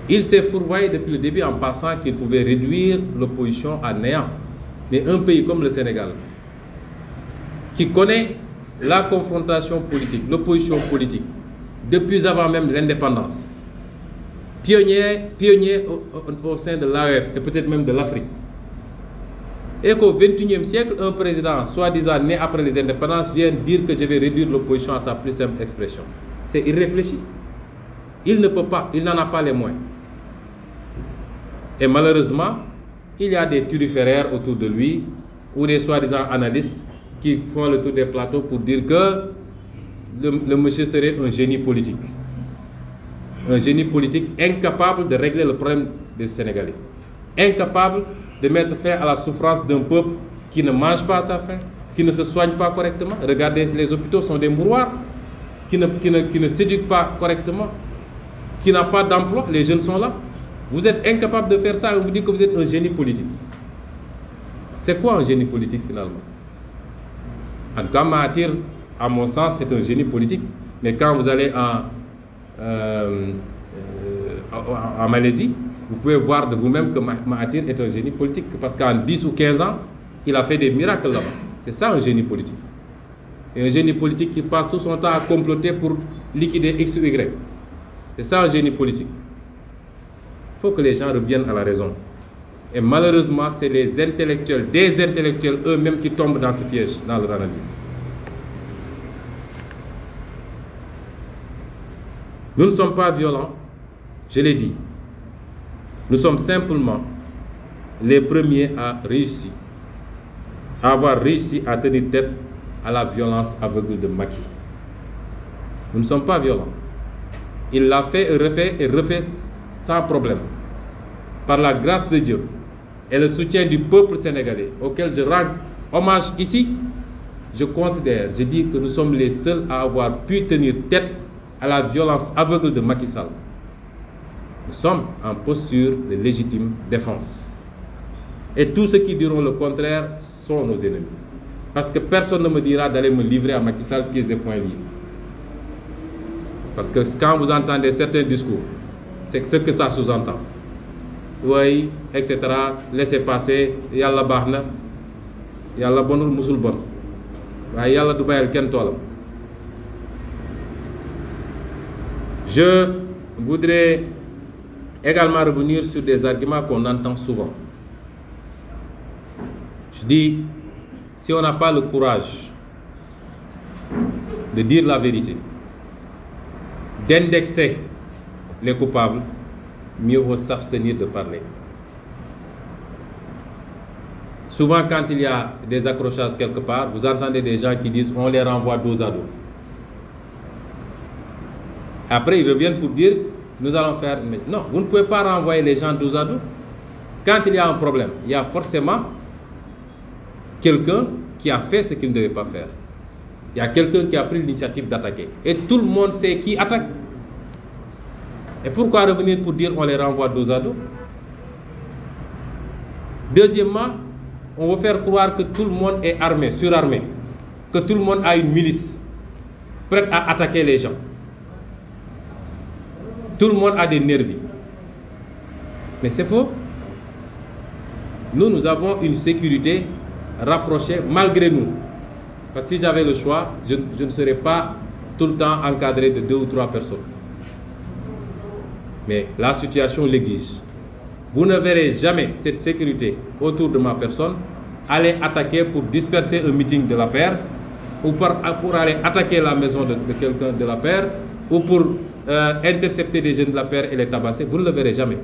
Il s'est fourvoyé depuis le début en pensant qu'il pouvait réduire l'opposition à néant. Mais un pays comme le Sénégal, qui connaît la confrontation politique, l'opposition politique, depuis avant même l'indépendance, pionnier au sein de l'AEF et peut-être même de l'Afrique, et qu'au XXIe siècle, un président, soi-disant né après les indépendances, vient dire que je vais réduire l'opposition à sa plus simple expression. C'est irréfléchi. Il ne peut pas, il n'en a pas les moyens. Et malheureusement, il y a des turiféraires autour de lui, ou des soi-disant analystes, qui font le tour des plateaux pour dire que le monsieur serait un génie politique. Un génie politique incapable de régler le problème des Sénégalais. Incapable de mettre fin à la souffrance d'un peuple qui ne mange pas à sa faim, qui ne se soigne pas correctement. Regardez, les hôpitaux sont des mouroirs, qui ne s'éduquent pas correctement, qui n'ont pas d'emploi, les jeunes sont là. Vous êtes incapable de faire ça et on vous dit que vous êtes un génie politique. C'est quoi un génie politique finalement? En tout cas, Mahathir, à mon sens, est un génie politique. Mais quand vous allez en Malaisie, vous pouvez voir de vous-même que Mahathir est un génie politique. Parce qu'en 10 ou 15 ans, il a fait des miracles là-bas. C'est ça un génie politique. Et un génie politique qui passe tout son temps à comploter pour liquider X ou Y. C'est ça un génie politique. Il faut que les gens reviennent à la raison. Et malheureusement, c'est les intellectuels, des intellectuels eux-mêmes qui tombent dans ce piège, dans leur analyse. Nous ne sommes pas violents, je l'ai dit. Nous sommes simplement les premiers à avoir réussi à tenir tête à la violence aveugle de Macky. Nous ne sommes pas violents. Il l'a fait et refait sans problème. Par la grâce de Dieu et le soutien du peuple sénégalais, auquel je rends hommage ici, je dis que nous sommes les seuls à avoir pu tenir tête à la violence aveugle de Macky Sall. Nous sommes en posture de légitime défense. Et tous ceux qui diront le contraire sont nos ennemis. Parce que personne ne me dira d'aller me livrer à Macky Sall pieds et poings liés. Parce que quand vous entendez certains discours, c'est ce que ça sous-entend. Oui, etc. Laissez passer, yalla baxna, yalla bonul musul bon. Waye yalla du bayal ken tolam. Je voudrais également revenir sur des arguments qu'on entend souvent. Je dis, si on n'a pas le courage de dire la vérité, d'indexer les coupables, mieux vaut s'abstenir de parler. Souvent, quand il y a des accrochages quelque part, vous entendez des gens qui disent on les renvoie dos à dos. Après, ils reviennent pour dire nous allons faire. Mais non, vous ne pouvez pas renvoyer les gens dos à dos. Quand il y a un problème, il y a forcément quelqu'un qui a fait ce qu'il ne devait pas faire. Il y a quelqu'un qui a pris l'initiative d'attaquer. Et tout le monde sait qui attaque. Et pourquoi revenir pour dire on les renvoie dos à dos? Deuxièmement, on veut faire croire que tout le monde est armé, surarmé, que tout le monde a une milice prête à attaquer les gens. Tout le monde a des nervis. Mais c'est faux. Nous avons une sécurité rapprochée malgré nous. Parce que si j'avais le choix, je ne serais pas tout le temps encadré de 2 ou 3 personnes. Mais la situation l'exige. Vous ne verrez jamais cette sécurité autour de ma personne aller attaquer pour disperser un meeting de la paire, ou pour aller attaquer la maison de quelqu'un de la paire, ou pour intercepter des jeunes de la paire et les tabasser. Vous ne le verrez jamais.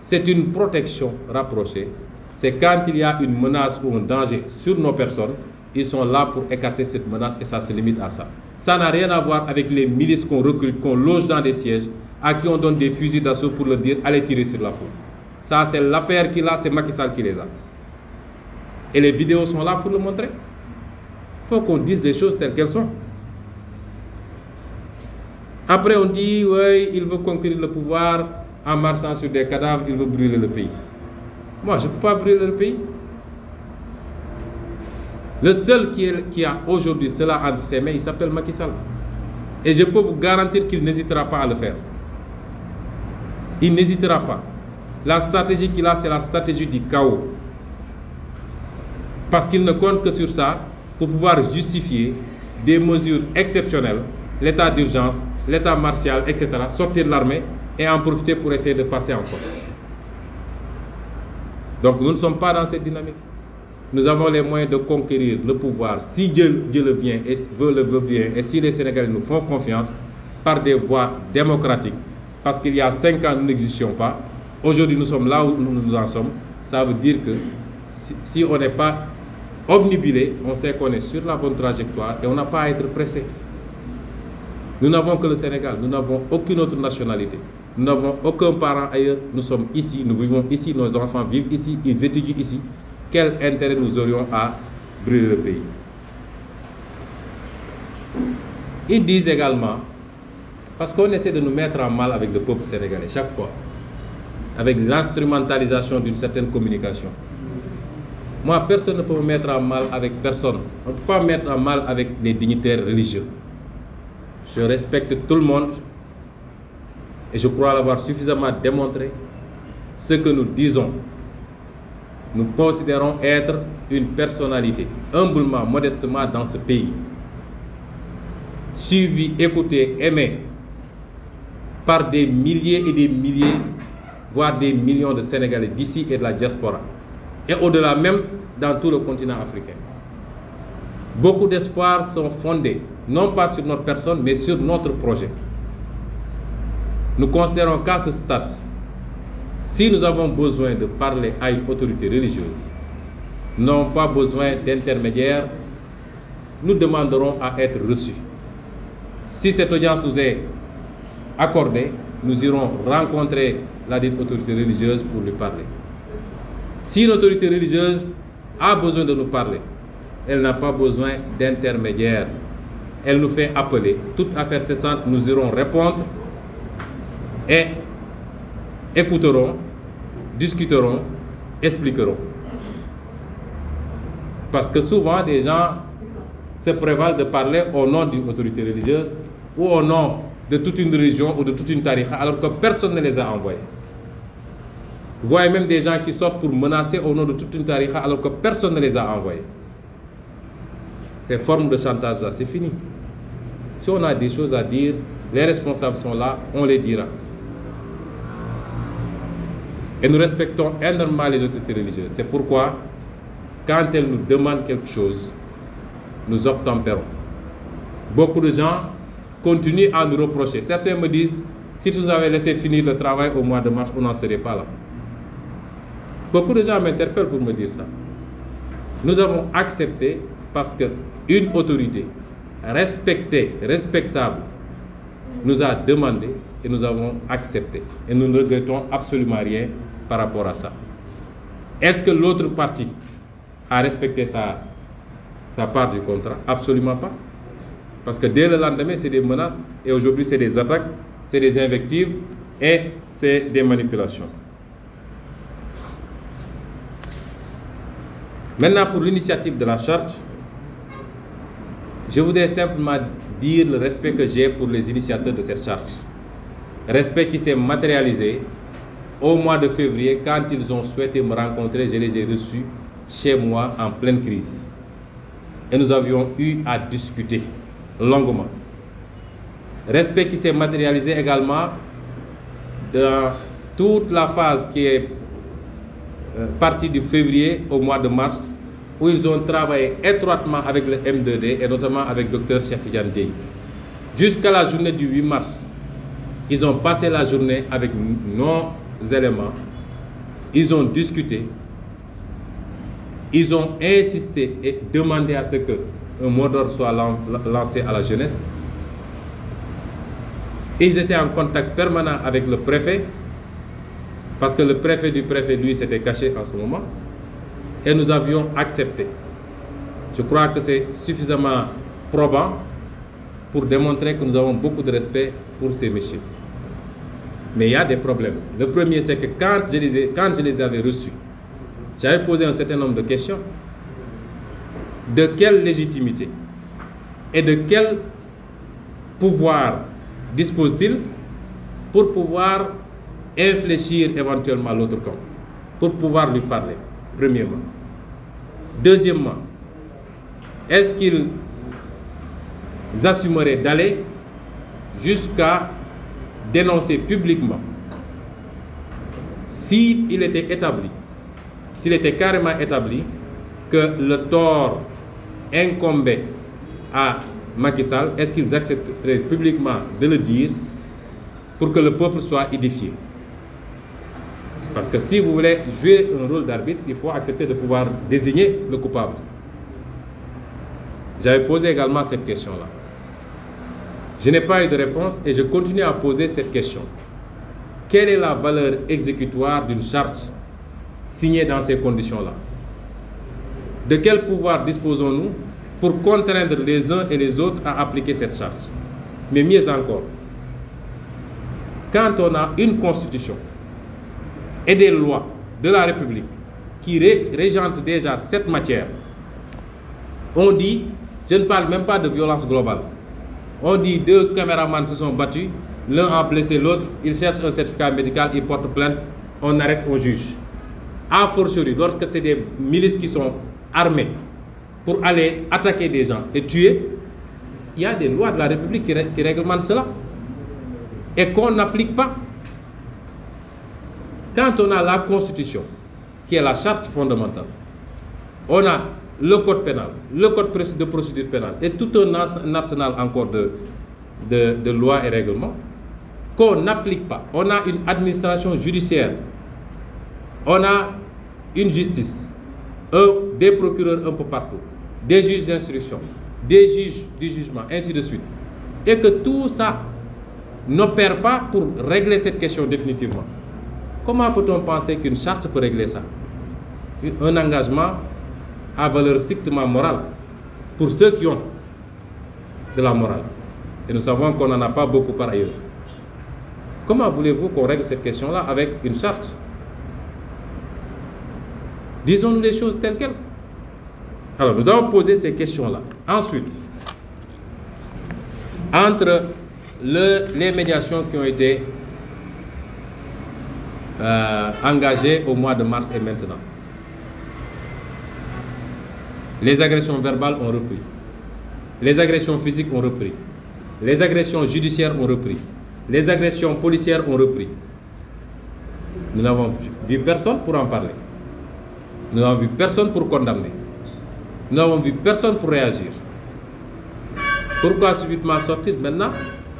C'est une protection rapprochée. C'est quand il y a une menace ou un danger sur nos personnes, ils sont là pour écarter cette menace et ça se limite à ça. Ça n'a rien à voir avec les milices qu'on recrute, qu'on loge dans des sièges, à qui on donne des fusils d'assaut pour leur dire allez tirer sur la foule. Ça, c'est la paire qui l'a, c'est Macky Sall qui les a. Et les vidéos sont là pour le montrer. Il faut qu'on dise les choses telles qu'elles sont. Après, on dit oui, il veut conquérir le pouvoir en marchant sur des cadavres, il veut brûler le pays. Moi, je ne peux pas brûler le pays. Le seul qui a aujourd'hui cela entre ses mains, il s'appelle Macky Sall. Et je peux vous garantir qu'il n'hésitera pas à le faire. Il n'hésitera pas. La stratégie qu'il a, c'est la stratégie du chaos. Parce qu'il ne compte que sur ça pour pouvoir justifier des mesures exceptionnelles, l'état d'urgence, l'état martial, etc., sortir de l'armée et en profiter pour essayer de passer en force. Donc nous ne sommes pas dans cette dynamique. Nous avons les moyens de conquérir le pouvoir, si Dieu le vient et veut bien, et si les Sénégalais nous font confiance, par des voies démocratiques. Parce qu'il y a 5 ans, nous n'existions pas. Aujourd'hui, nous sommes là où nous en sommes. Ça veut dire que si on n'est pas obnubilé, on sait qu'on est sur la bonne trajectoire et on n'a pas à être pressé. Nous n'avons que le Sénégal, nous n'avons aucune autre nationalité. Nous n'avons aucun parent ailleurs. Nous sommes ici, nous vivons ici, nos enfants vivent ici, ils étudient ici. Quel intérêt nous aurions à brûler le pays? Ils disent également, parce qu'on essaie de nous mettre en mal avec le peuple sénégalais chaque fois, avec l'instrumentalisation d'une certaine communication. Moi, personne ne peut me mettre en mal avec personne. On ne peut pas me mettre en mal avec les dignitaires religieux. Je respecte tout le monde et je crois l'avoir suffisamment démontré. Ce que nous disons, nous considérons être une personnalité, humblement, modestement dans ce pays, suivi, écouté, aimé par des milliers et des milliers, voire des millions de Sénégalais d'ici et de la diaspora, et au-delà même dans tout le continent africain. Beaucoup d'espoirs sont fondés, non pas sur notre personne, mais sur notre projet. Nous considérons qu'à ce stade, si nous avons besoin de parler à une autorité religieuse, nous n'avons pas besoin d'intermédiaires, nous demanderons à être reçus. Si cette audience nous est accordée, nous irons rencontrer la dite autorité religieuse pour lui parler. Si l'autorité religieuse a besoin de nous parler, elle n'a pas besoin d'intermédiaires. Elle nous fait appeler. Toute affaire cessante, nous irons répondre et écouterons, discuterons, expliquerons. Parce que souvent, des gens se prévalent de parler au nom d'une autorité religieuse ou au nom de toute une religion ou de toute une tariqa, alors que personne ne les a envoyés. Vous voyez même des gens qui sortent pour menacer au nom de toute une tariqa, alors que personne ne les a envoyés. Ces formes de chantage-là, c'est fini. Si on a des choses à dire, Les responsables sont là, on les dira. Et nous respectons énormément les autorités religieuses. C'est pourquoi, quand elles nous demandent quelque chose, nous obtempérons. Beaucoup de gens continuent à nous reprocher. Certains me disent, si tu nous avais laissé finir le travail au mois de mars, on n'en serait pas là. Beaucoup de gens m'interpellent pour me dire ça. Nous avons accepté parce qu'une autorité respectée, respectable, nous a demandé et nous avons accepté. Et nous ne regrettons absolument rien par rapport à ça. Est-ce que l'autre partie a respecté sa part du contrat? Absolument pas. Parce que dès le lendemain, c'est des menaces et aujourd'hui, c'est des attaques, c'est des invectives et c'est des manipulations. Maintenant, pour l'initiative de la charte, je voudrais simplement dire le respect que j'ai pour les initiateurs de cette charte. Respect qui s'est matérialisé au mois de février quand ils ont souhaité me rencontrer. Je les ai reçus chez moi en pleine crise. Et nous avions eu à discuter longuement. Respect qui s'est matérialisé également dans toute la phase qui est partie du février au mois de mars, où ils ont travaillé étroitement avec le M2D et notamment avec Dr Cheikh Tidiane Dièye. Jusqu'à la journée du 8 mars, ils ont passé la journée avec nos éléments, ils ont discuté, ils ont insisté et demandé à ce qu'un mot d'ordre soit lancé à la jeunesse. Ils étaient en contact permanent avec le préfet, parce que le préfet du préfet, lui, s'était caché en ce moment. Et nous avions accepté. Je crois que c'est suffisamment probant pour démontrer que nous avons beaucoup de respect pour ces messieurs. Mais il y a des problèmes. Le premier, c'est que quand je les avais reçus, j'avais posé un certain nombre de questions. De quelle légitimité et de quel pouvoir dispose-t-il pour pouvoir infléchir éventuellement l'autre camp, pour pouvoir lui parler, premièrement. Deuxièmement, est-ce qu'ils assumeraient d'aller jusqu'à dénoncer publiquement s'il était établi, s'il était carrément établi que le tort incombait à Macky Sall, est-ce qu'ils accepteraient publiquement de le dire pour que le peuple soit édifié? Parce que si vous voulez jouer un rôle d'arbitre, il faut accepter de pouvoir désigner le coupable. J'avais posé également cette question-là. Je n'ai pas eu de réponse et je continue à poser cette question. Quelle est la valeur exécutoire d'une charte signée dans ces conditions-là? De quel pouvoir disposons-nous pour contraindre les uns et les autres à appliquer cette charte? Mais mieux encore, quand on a une constitution et des lois de la République qui régentent déjà cette matière, on dit, je ne parle même pas de violence globale, on dit 2 caméramans se sont battus, l'un a blessé l'autre, ils cherchent un certificat médical, ils portent plainte, on arrête, on juge. A fortiori, lorsque c'est des milices qui sont armées pour aller attaquer des gens et tuer, il y a des lois de la République qui réglementent cela et qu'on n'applique pas. Quand on a la Constitution, qui est la charte fondamentale, on a le code pénal, le code de procédure pénale et tout un arsenal encore de lois et règlements qu'on n'applique pas. On a une administration judiciaire, on a une justice, des procureurs un peu partout, des juges d'instruction, des juges du jugement, ainsi de suite. Et que tout ça n'opère pas pour régler cette question définitivement. Comment peut-on penser qu'une charte peut régler ça? Un engagement à valeur strictement morale pour ceux qui ont de la morale. Et nous savons qu'on n'en a pas beaucoup par ailleurs. Comment voulez-vous qu'on règle cette question-là avec une charte? Disons-nous les choses telles quelles. Alors, nous avons posé ces questions-là. Ensuite, entre les médiations qui ont été engagées au mois de mars et maintenant, les agressions verbales ont repris, les agressions physiques ont repris. Les agressions judiciaires ont repris. Les agressions policières ont repris. Nous n'avons vu personne pour en parler. Nous n'avons vu personne pour condamner. Nous n'avons vu personne pour réagir. Pourquoi subitement sortir maintenant?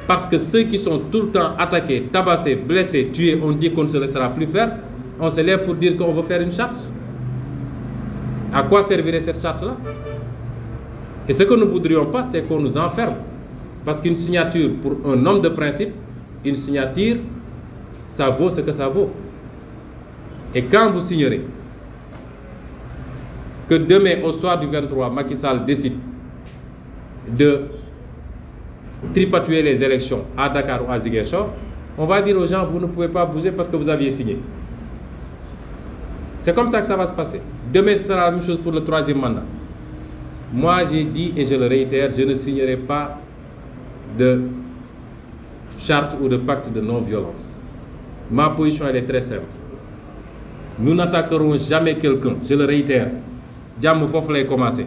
Parce que ceux qui sont tout le temps attaqués, tabassés, blessés, tués, on dit qu'on ne se laissera plus faire. On se lève pour dire qu'on veut faire une charte. À quoi servirait cette charte-là? Et ce que nous ne voudrions pas, c'est qu'on nous enferme. Parce qu'une signature, pour un homme de principe, une signature, ça vaut ce que ça vaut. Et quand vous signerez que demain, au soir du 23, Macky Sall décide de tripatouiller les élections à Dakar ou à Ziguinchor, on va dire aux gens, vous ne pouvez pas bouger parce que vous aviez signé. C'est comme ça que ça va se passer. Demain, ce sera la même chose pour le 3e mandat. Moi, j'ai dit et je le réitère, je ne signerai pas de charte ou de pacte de non-violence. Ma position, elle est très simple. Nous n'attaquerons jamais quelqu'un, je le réitère. Diam fof lay commencer.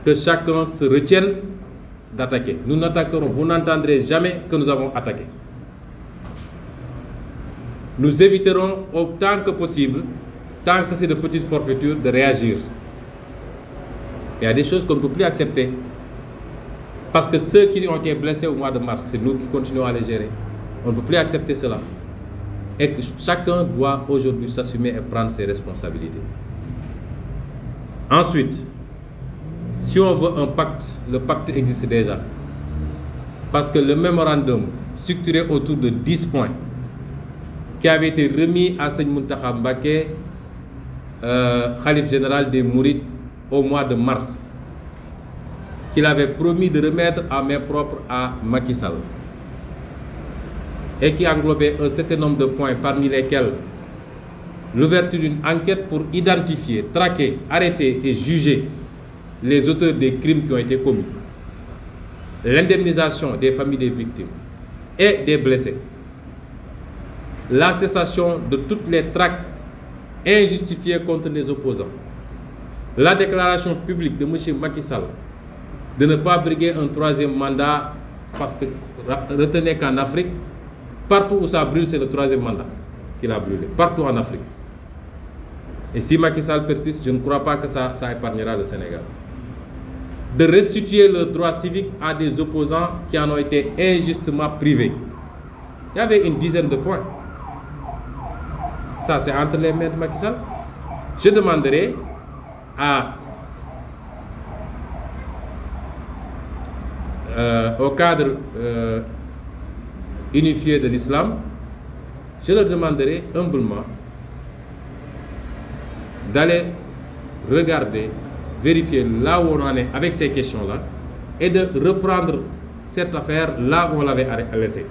Que chacun se retienne d'attaquer. Nous n'attaquerons, vous n'entendrez jamais que nous avons attaqué. Nous éviterons autant que possible, tant que c'est de petites forfaitures, de réagir. Il y a des choses qu'on ne peut plus accepter. Parce que ceux qui ont été blessés au mois de mars, c'est nous qui continuons à les gérer. On ne peut plus accepter cela. Et que chacun doit aujourd'hui s'assumer et prendre ses responsabilités. Ensuite, si on veut un pacte, le pacte existe déjà. Parce que le mémorandum structuré autour de 10 points qui avait été remis à Seigne Mountakha Mbacké, Khalife général des Mourides, au mois de mars, qu'il avait promis de remettre à main propre à Macky Sall, et qui englobait un certain nombre de points, parmi lesquels l'ouverture d'une enquête pour identifier, traquer, arrêter et juger les auteurs des crimes qui ont été commis, l'indemnisation des familles des victimes et des blessés, la cessation de toutes les tracts injustifiées contre les opposants, la déclaration publique de M. Macky Sall de ne pas briguer un 3e mandat, parce que retenez qu'en Afrique, partout où ça brûle, c'est le 3e mandat qu'il a brûlé, partout en Afrique. Et si Macky Sall persiste, je ne crois pas que ça épargnera le Sénégal. De restituer le droit civique à des opposants qui en ont été injustement privés. Il y avait une dizaine de points. Ça, c'est entre les mains de Macky Sall. Je demanderai au cadre unifié de l'islam, je leur demanderai humblement d'aller regarder, vérifier là où on en est avec ces questions-là et de reprendre cette affaire là où on l'avait laissée.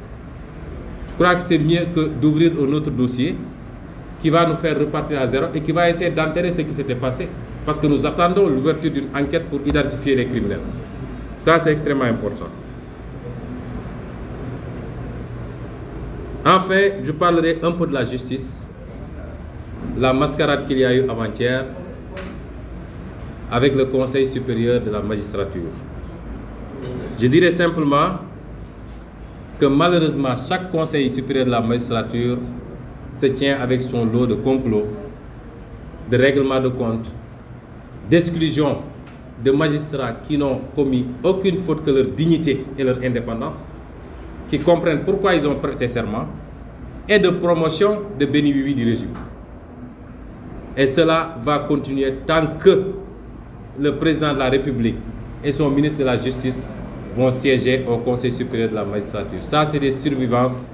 Je crois que c'est mieux que d'ouvrir un autre dossier qui va nous faire repartir à zéro et qui va essayer d'enterrer ce qui s'était passé. Parce que nous attendons l'ouverture d'une enquête pour identifier les criminels. Ça, c'est extrêmement important. Enfin, je parlerai un peu de la justice, la mascarade qu'il y a eu avant-hier avec le Conseil supérieur de la magistrature. Je dirais simplement que malheureusement, chaque Conseil supérieur de la magistrature se tient avec son lot de complots, de règlements de compte, d'exclusion de magistrats qui n'ont commis aucune faute que leur dignité et leur indépendance, qui comprennent pourquoi ils ont prêté serment, et de promotion de béni-oui du régime. Et cela va continuer tant que le président de la République et son ministre de la Justice vont siéger au Conseil supérieur de la magistrature. Ça, c'est des survivances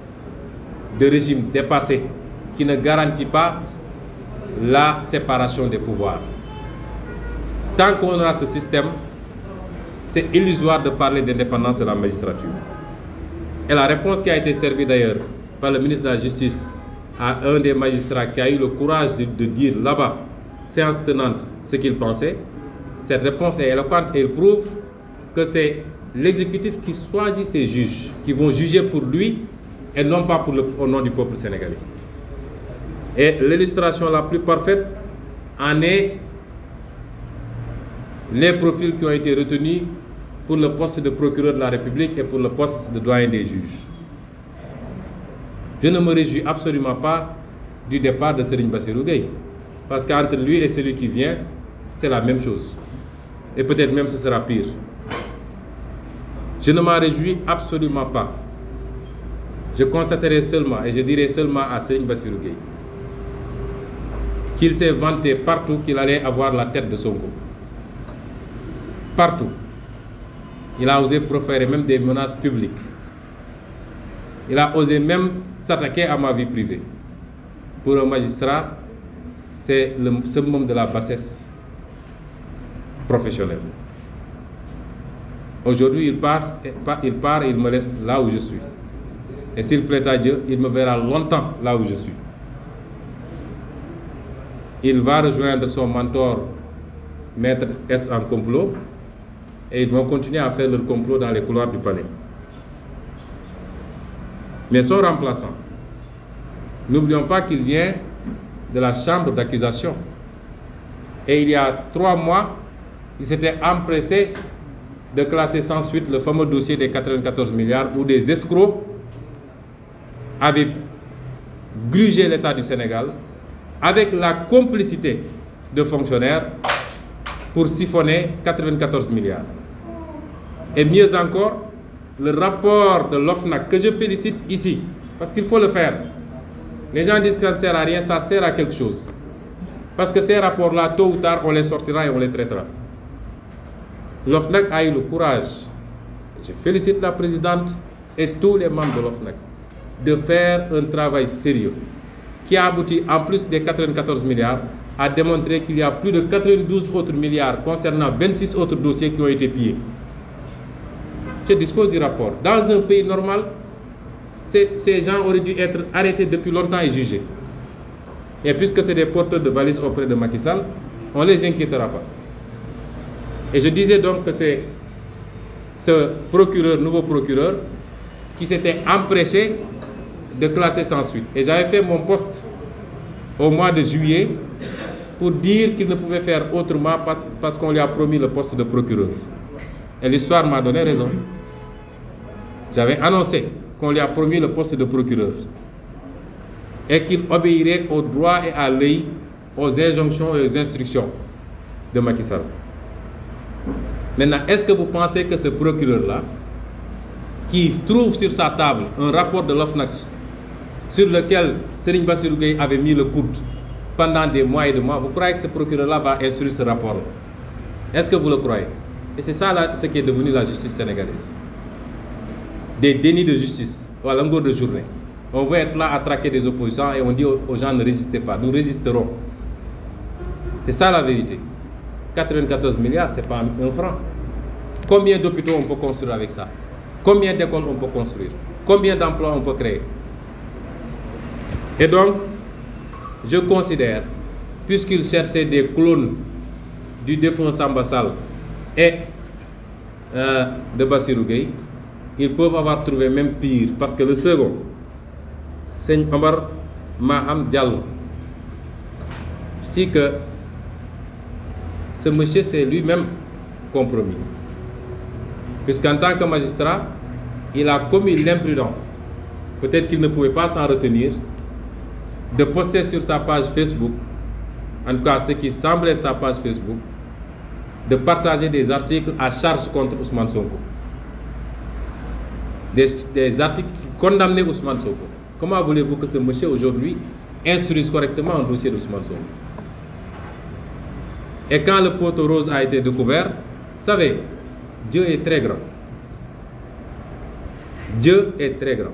de régimes dépassés qui ne garantissent pas la séparation des pouvoirs. Tant qu'on aura ce système, c'est illusoire de parler d'indépendance de la magistrature. Et la réponse qui a été servie d'ailleurs par le ministre de la Justice à un des magistrats qui a eu le courage de dire là-bas, séance tenante, ce qu'il pensait, cette réponse est éloquente et elle prouve que c'est l'exécutif qui choisit ses juges, qui vont juger pour lui et non pas au nom du peuple sénégalais. Et l'illustration la plus parfaite en est les profils qui ont été retenus pour le poste de procureur de la République et pour le poste de doyen des juges. Je ne me réjouis absolument pas du départ de Serigne Bassirou Gueye, parce qu'entre lui et celui qui vient, c'est la même chose. Et peut-être même ce sera pire. Je ne m'en réjouis absolument pas. Je constaterai seulement, et je dirai seulement à Serigne Bassirou Gueye, qu'il s'est vanté partout qu'il allait avoir la tête de Sonko. Partout. Il a osé proférer même des menaces publiques. Il a osé même s'attaquer à ma vie privée. Pour un magistrat, c'est le summum de la bassesse professionnelle. Aujourd'hui, il part et il me laisse là où je suis. Et s'il plaît à Dieu, il me verra longtemps là où je suis. Il va rejoindre son mentor, Maître S en complot, et ils vont continuer à faire leur complot dans les couloirs du palais. Mais son remplaçant, n'oublions pas qu'il vient de la chambre d'accusation. Et il y a 3 mois, il s'était empressé de classer sans suite le fameux dossier des 94 milliards où des escrocs avaient grugé l'État du Sénégal avec la complicité de fonctionnaires pour siphonner 94 milliards. Et mieux encore, le rapport de l'OFNAC, que je félicite ici, parce qu'il faut le faire. Les gens disent que ça ne sert à rien, ça sert à quelque chose. Parce que ces rapports-là, tôt ou tard, on les sortira et on les traitera. L'OFNAC a eu le courage, je félicite la présidente et tous les membres de l'OFNAC, de faire un travail sérieux, qui a abouti, en plus des 94 milliards, à démontrer qu'il y a plus de 92 autres milliards concernant 26 autres dossiers qui ont été pillés. Je dispose du rapport. Dans un pays normal, ces gens auraient dû être arrêtés depuis longtemps et jugés. Et puisque c'est des porteurs de valises auprès de Macky Sall, on ne les inquiétera pas. Et je disais donc que c'est ce procureur, nouveau procureur, qui s'était empressé de classer sans suite. Et j'avais fait mon poste au mois de juillet pour dire qu'il ne pouvait faire autrement parce qu'on lui a promis le poste de procureur. Et l'histoire m'a donné raison. J'avais annoncé qu'on lui a promis le poste de procureur et qu'il obéirait au droit et à l'œil aux injonctions et aux instructions de Macky Sall. Maintenant, est-ce que vous pensez que ce procureur-là, qui trouve sur sa table un rapport de l'OFNAC sur lequel Serigne Bassirou Gueye avait mis le coude pendant des mois et des mois, vous croyez que ce procureur-là va instruire ce rapport-là? Est-ce que vous le croyez? Et c'est ça là, ce qui est devenu la justice sénégalaise. Des dénis de justice, ou à longueur de journée. On veut être là à traquer des opposants et on dit aux gens ne résistez pas, nous résisterons. C'est ça la vérité. 94 milliards, ce n'est pas un franc. Combien d'hôpitaux on peut construire avec ça? Combien d'écoles on peut construire? Combien d'emplois on peut créer? Et donc, je considère, puisqu'ils cherchaient des clones du défunt Samba Sall et de Bassirou Gueye, ils peuvent avoir trouvé même pire, parce que le second, Seigne Omar Maham Diallo, dit que ce monsieur s'est lui-même compromis. Puisqu'en tant que magistrat, il a commis l'imprudence, peut-être qu'il ne pouvait pas s'en retenir, de poster sur sa page Facebook, en tout cas ce qui semble être sa page Facebook, de partager des articles à charge contre Ousmane Sonko. Des articles qui condamnaient Ousmane Sonko. Comment voulez-vous que ce monsieur aujourd'hui instruise correctement un dossier d'Ousmane Sonko? Et quand le poteau rose a été découvert, vous savez, Dieu est très grand. Dieu est très grand.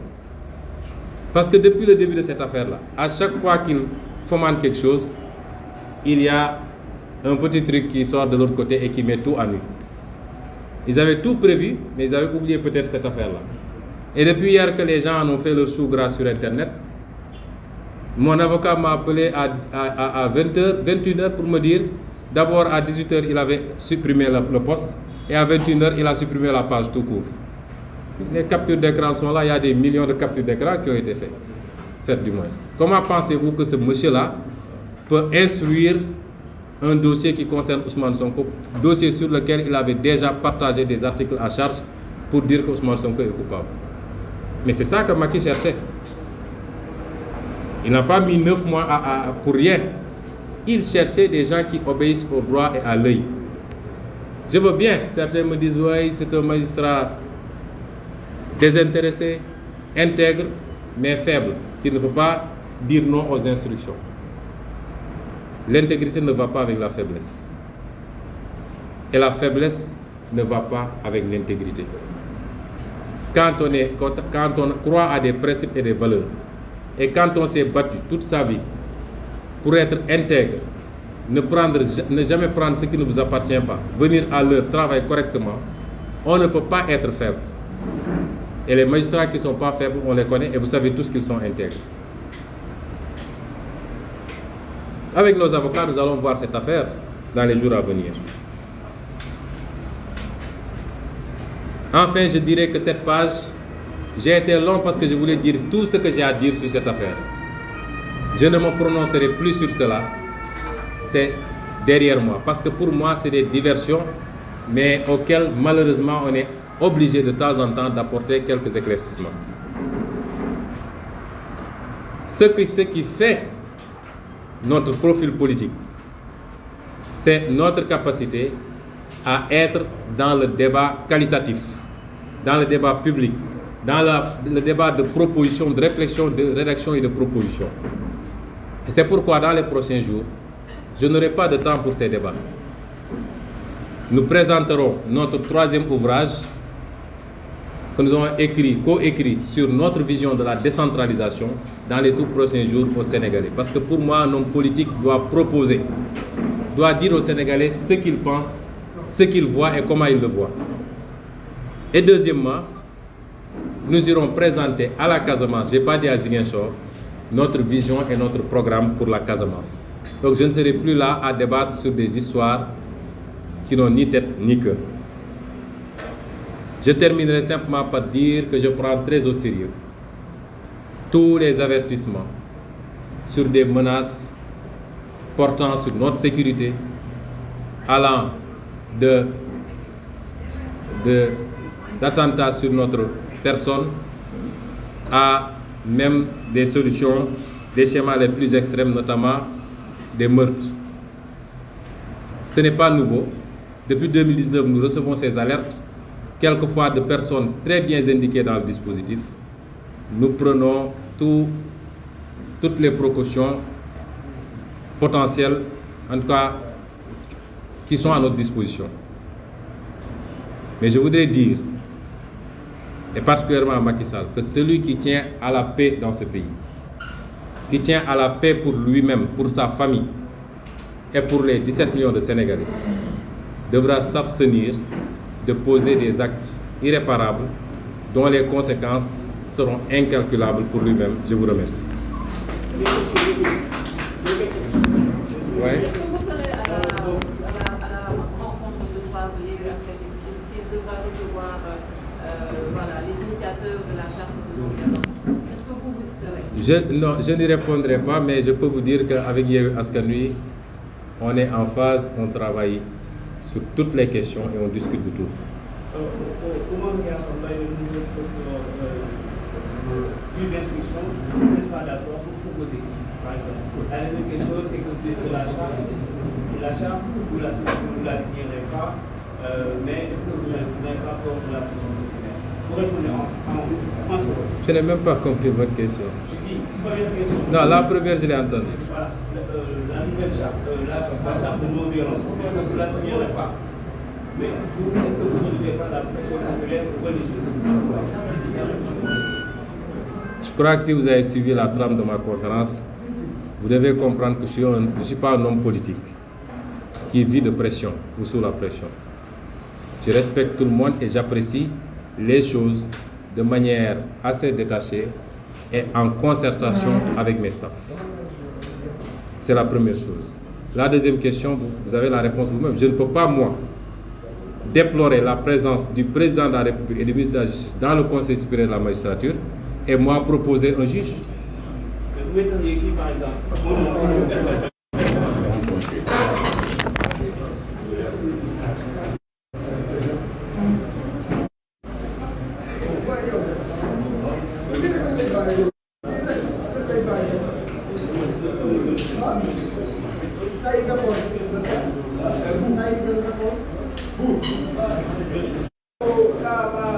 Parce que depuis le début de cette affaire-là, à chaque fois qu'il fomente quelque chose, il y a un petit truc qui sort de l'autre côté et qui met tout à nu. Ils avaient tout prévu, mais ils avaient oublié peut-être cette affaire-là. Et depuis hier que les gens en ont fait leur chou gras sur Internet, mon avocat m'a appelé à 20h, 21h pour me dire, d'abord à 18h, il avait supprimé le poste, et à 21h, il a supprimé la page tout court. Les captures d'écran sont là, il y a des millions de captures d'écran qui ont été faites du moins. Comment pensez-vous que ce monsieur-là peut instruire un dossier qui concerne Ousmane Sonko, dossier sur lequel il avait déjà partagé des articles à charge pour dire que Ousmane Sonko est coupable. Mais c'est ça que Macky cherchait. Il n'a pas mis 9 mois pour rien. Il cherchait des gens qui obéissent au droit et à l'œil. Je veux bien, certains me disent, oui, c'est un magistrat désintéressé, intègre, mais faible, qui ne peut pas dire non aux instructions. L'intégrité ne va pas avec la faiblesse. Et la faiblesse ne va pas avec l'intégrité. Quand on croit à des principes et des valeurs, et quand on s'est battu toute sa vie pour être intègre, ne jamais prendre ce qui ne vous appartient pas, venir à l'heure, travailler correctement, on ne peut pas être faible. Et les magistrats qui ne sont pas faibles, on les connaît et vous savez tous qu'ils sont intègres. Avec nos avocats, nous allons voir cette affaire dans les jours à venir. Enfin, je dirais que cette page, j'ai été long parce que je voulais dire tout ce que j'ai à dire sur cette affaire. Je ne me prononcerai plus sur cela. C'est derrière moi. Parce que pour moi, c'est des diversions, mais auxquelles malheureusement on est obligé de temps en temps d'apporter quelques éclaircissements. Ce qui fait notre profil politique, c'est notre capacité à être dans le débat qualitatif, dans le débat public, dans le débat de proposition, de réflexion, de rédaction et de proposition. Et c'est pourquoi dans les prochains jours, je n'aurai pas de temps pour ces débats. Nous présenterons notre 3e ouvrage que nous avons co-écrit sur notre vision de la décentralisation dans les tout prochains jours aux Sénégalais. Parce que pour moi, un homme politique doit proposer, doit dire aux Sénégalais ce qu'il pense, ce qu'il voit et comment il le voit. Et deuxièmement, nous irons présenter à la Casamance, je n'ai pas dit à Ziguinchor, notre vision et notre programme pour la Casamance. Donc je ne serai plus là à débattre sur des histoires qui n'ont ni tête ni queue. Je terminerai simplement par dire que je prends très au sérieux tous les avertissements sur des menaces portant sur notre sécurité, allant d'attentats sur notre personne à même des solutions, des schémas les plus extrêmes, notamment des meurtres. Ce n'est pas nouveau. Depuis 2019, nous recevons ces alertes, quelquefois de personnes très bien indiquées dans le dispositif. Nous prenons toutes les précautions potentielles, en tout cas, qui sont à notre disposition. Mais je voudrais dire, et particulièrement à Macky Sall, que celui qui tient à la paix dans ce pays, qui tient à la paix pour lui-même, pour sa famille et pour les 17 millions de Sénégalais, devra s'abstenir de poser des actes irréparables dont les conséquences seront incalculables pour lui-même. Je vous remercie. Ouais. Les initiateurs de la charte de non-violence. Est-ce que vous serez? Non, je n'y répondrai pas, mais je peux vous dire qu'avec Yewwi Askan Wi, on est en phase, on travaille sur toutes les questions et on discute de tout. Comment il y a une d'instruction, vous n'êtes pas d'accord pour proposer? Par exemple, la deuxième question, c'est que vous dites que la charte, vous ne la signerez pas, mais est-ce que vous n'avez pas peur de la prison? Vous répondez en français. Je n'ai même pas compris votre question. Je dis, première question. Non, la première, je l'ai entendue. Voilà, la nouvelle charte, la charte de non-violence, est-ce que vous la signerez pas? Mais est-ce que vous ne devez pas la pression populaire religieuse? Je crois que si vous avez suivi la trame de ma conférence, vous devez comprendre que je ne suis pas un homme politique qui vit de pression ou sous la pression. Je respecte tout le monde et j'apprécie les choses de manière assez détachée et en concertation avec mes staffs. C'est la première chose. La deuxième question, vous avez la réponse vous-même. Je ne peux pas, moi, déplorer la présence du président de la République et du ministre de la Justice dans le Conseil supérieur de la magistrature et moi proposer un juge. Vous metteriez qui, par exemple? Tá,